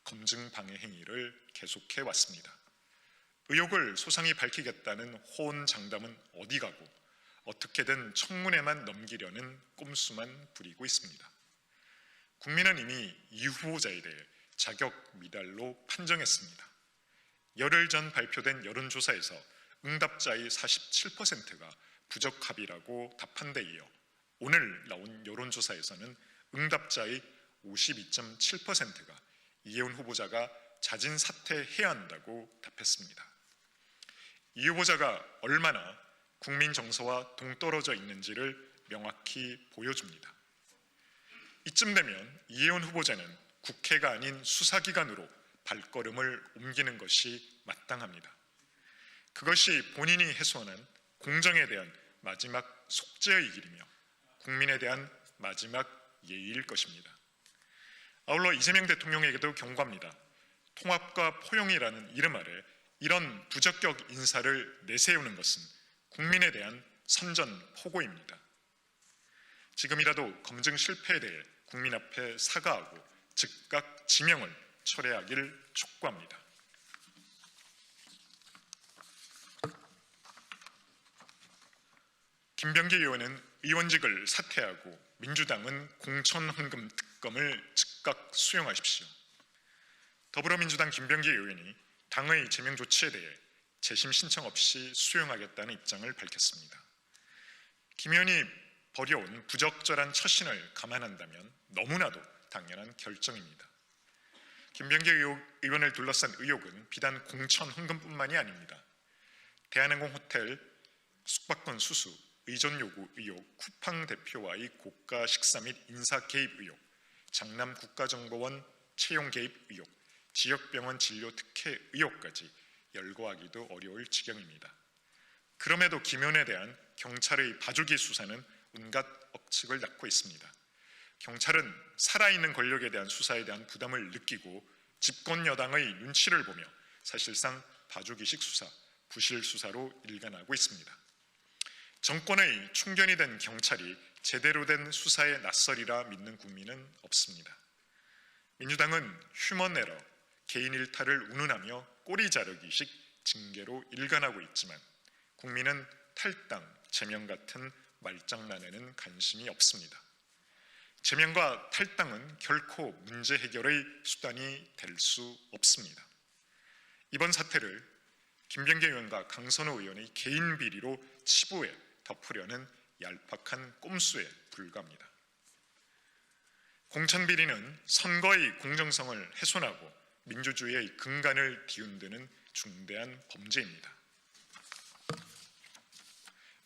검증 방해 행위를 계속해 왔습니다. 의혹을 소상히 밝히겠다는 호언장담은 어디 가고 어떻게든 청문회만 넘기려는 꼼수만 부리고 있습니다. 국민은 이미 이 후보자에 대해 자격 미달로 판정했습니다. 열흘 전 발표된 여론조사에서 응답자의 47%가 부적합이라고 답한 데 이어 오늘 나온 여론조사에서는 응답자의 52.7%가 이해훈 후보자가 자진 사퇴해야 한다고 답했습니다. 이 후보자가 얼마나 국민 정서와 동떨어져 있는지를 명확히 보여줍니다. 이쯤 되면 이해훈 후보자는 국회가 아닌 수사기관으로 발걸음을 옮기는 것이 마땅합니다. 그것이 본인이 해소하는 공정에 대한 마지막 속죄의 길이며 국민에 대한 마지막 예의일 것입니다. 아울러 이재명 대통령에게도 경고합니다. 통합과 포용이라는 이름 아래 이런 부적격 인사를 내세우는 것은 국민에 대한 선전포고입니다. 지금이라도 검증 실패에 대해 국민 앞에 사과하고 즉각 지명을 철회하기를 촉구합니다. 김병기 의원은 의원직을 사퇴하고 민주당은 공천헌금 특검을 즉각 수용하십시오. 더불어민주당 김병기 의원이 당의 제명 조치에 대해 재심 신청 없이 수용하겠다는 입장을 밝혔습니다. 김 의원이 벌여온 부적절한 처신을 감안한다면 너무나도 당연한 결정입니다. 김병기 의원을 둘러싼 의혹은 비단 공천 헌금뿐만이 아닙니다. 대한항공 호텔 숙박권 수수, 의존 요구 의혹, 쿠팡 대표와의 고가 식사 및 인사 개입 의혹, 장남 국가정보원 채용 개입 의혹, 지역병원 진료 특혜 의혹까지 열거하기도 어려울 지경입니다. 그럼에도 김 의원에 대한 경찰의 봐주기 수사는 온갖 억측을 낳고 있습니다. 경찰은 살아있는 권력에 대한 수사에 대한 부담을 느끼고 집권 여당의 눈치를 보며 사실상 봐주기식 수사, 부실 수사로 일관하고 있습니다. 정권의 충견이 된 경찰이 제대로 된 수사에 나서리라 믿는 국민은 없습니다. 민주당은 휴먼 에러, 개인 일탈을 운운하며 꼬리 자르기식 징계로 일관하고 있지만 국민은 탈당, 제명 같은 말장난에는 관심이 없습니다. 제명과 탈당은 결코 문제 해결의 수단이 될 수 없습니다. 이번 사태를 김병기 의원과 강선호 의원의 개인 비리로 치부해 덮으려는 얄팍한 꼼수에 불과합니다. 공천비리는 선거의 공정성을 훼손하고 민주주의의 근간을 뒤흔드는 중대한 범죄입니다.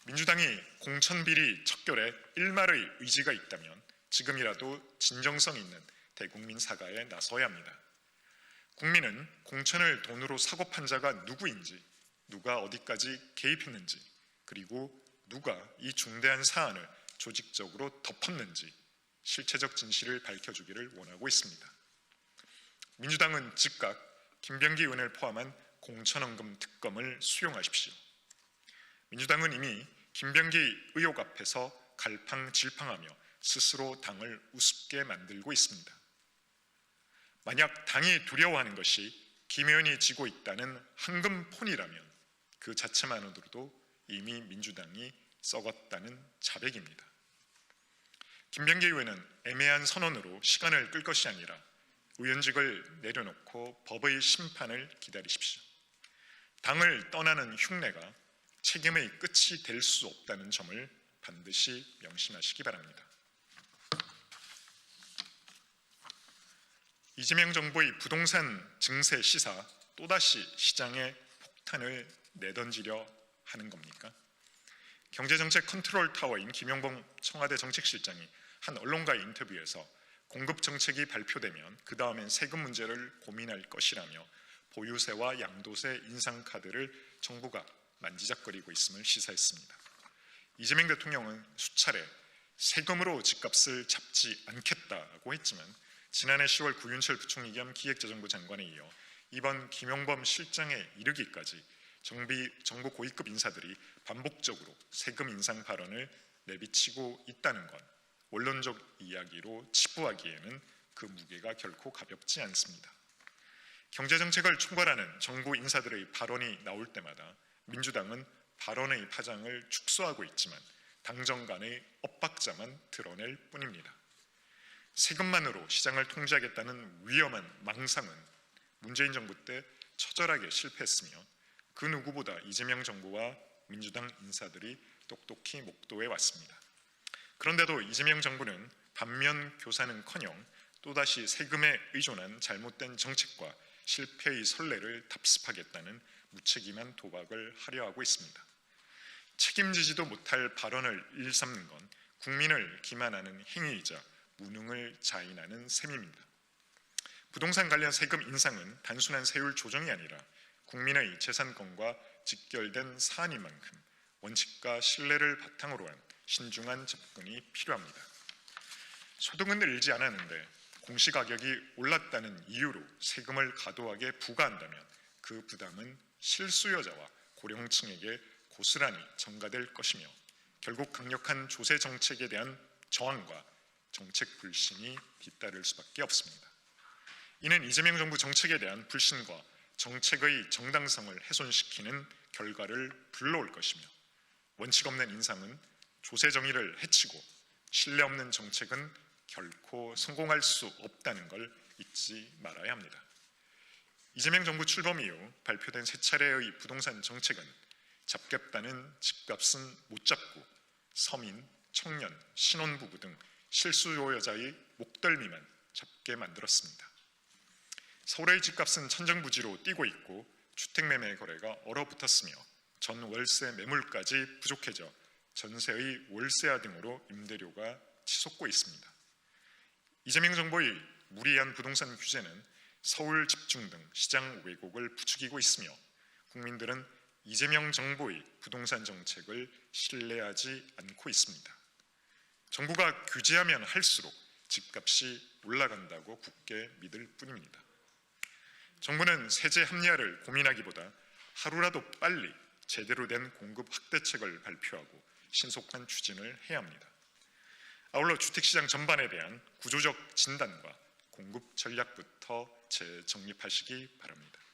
민주당이 공천비리 척결에 일말의 의지가 있다면 지금이라도 진정성 있는 대국민 사과에 나서야 합니다. 국민은 공천을 돈으로 사고 판 자가 누구인지, 누가 어디까지 개입했는지, 그리고 누가 이 중대한 사안을 조직적으로 덮었는지 실체적 진실을 밝혀주기를 원하고 있습니다. 민주당은 즉각 김병기 의원을 포함한 공천헌금 특검을 수용하십시오. 민주당은 이미 김병기 의혹 앞에서 갈팡질팡하며 스스로 당을 우습게 만들고 있습니다. 만약 당이 두려워하는 것이 김 의원이 쥐고 있다는 황금폰이라면 그 자체만으로도 이미 민주당이 썩었다는 자백입니다. 김병기 의원은 애매한 선언으로 시간을 끌 것이 아니라 의원직을 내려놓고 법의 심판을 기다리십시오. 당을 떠나는 흉내가 책임의 끝이 될 수 없다는 점을 반드시 명심하시기 바랍니다. 이재명 정부의 부동산 증세 시사 또다시 시장에 폭탄을 내던지려 하는 겁니까? 경제정책 컨트롤 타워인 김용범 청와대 정책실장이 한 언론과의 인터뷰에서 공급 정책이 발표되면 그 다음엔 세금 문제를 고민할 것이라며 보유세와 양도세 인상 카드를 정부가 만지작거리고 있음을 시사했습니다. 이재명 대통령은 수차례 세금으로 집값을 잡지 않겠다고 했지만 지난해 10월 구윤철 부총리 겸 기획재정부 장관에 이어 이번 김용범 실장에 이르기까지 정부 고위급 인사들이 반복적으로 세금 인상 발언을 내비치고 있다는 건 원론적 이야기로 치부하기에는 그 무게가 결코 가볍지 않습니다. 경제정책을 총괄하는 정부 인사들의 발언이 나올 때마다 민주당은 발언의 파장을 축소하고 있지만 당정 간의 엇박자만 드러낼 뿐입니다. 세금만으로 시장을 통제하겠다는 위험한 망상은 문재인 정부 때 처절하게 실패했으며 그 누구보다 이재명 정부와 민주당 인사들이 똑똑히 목도해 왔습니다. 그런데도 이재명 정부는 반면 교사는커녕 또다시 세금에 의존한 잘못된 정책과 실패의 선례를 답습하겠다는 무책임한 도박을 하려 하고 있습니다. 책임지지도 못할 발언을 일삼는 건 국민을 기만하는 행위이자 무능을 자인하는 셈입니다. 부동산 관련 세금 인상은 단순한 세율 조정이 아니라 국민의 재산권과 직결된 사안인 만큼 원칙과 신뢰를 바탕으로 한 신중한 접근이 필요합니다. 소득은 늘지 않았는데 공시가격이 올랐다는 이유로 세금을 과도하게 부과한다면 그 부담은 실수요자와 고령층에게 고스란히 전가될 것이며 결국 강력한 조세 정책에 대한 저항과 정책 불신이 뒤따를 수밖에 없습니다. 이는 이재명 정부 정책에 대한 불신과 정책의 정당성을 훼손시키는 결과를 불러올 것이며 원칙 없는 인상은 조세 정의를 해치고 신뢰 없는 정책은 결코 성공할 수 없다는 걸 잊지 말아야 합니다. 이재명 정부 출범 이후 발표된 세 차례의 부동산 정책은 잡겠다는 집값은 못 잡고 서민, 청년, 신혼부부 등 실수요자의 목덜미만 잡게 만들었습니다. 서울의 집값은 천정부지로 뛰고 있고 주택매매 거래가 얼어붙었으며 전 월세 매물까지 부족해져 전세의 월세화 등으로 임대료가 치솟고 있습니다. 이재명 정부의 무리한 부동산 규제는 서울 집중 등 시장 왜곡을 부추기고 있으며 국민들은 이재명 정부의 부동산 정책을 신뢰하지 않고 있습니다. 정부가 규제하면 할수록 집값이 올라간다고 굳게 믿을 뿐입니다. 정부는 세제 합리화를 고민하기보다 하루라도 빨리 제대로 된 공급 확대책을 발표하고 신속한 추진을 해야 합니다. 아울러 주택시장 전반에 대한 구조적 진단과 공급 전략부터 재정립하시기 바랍니다.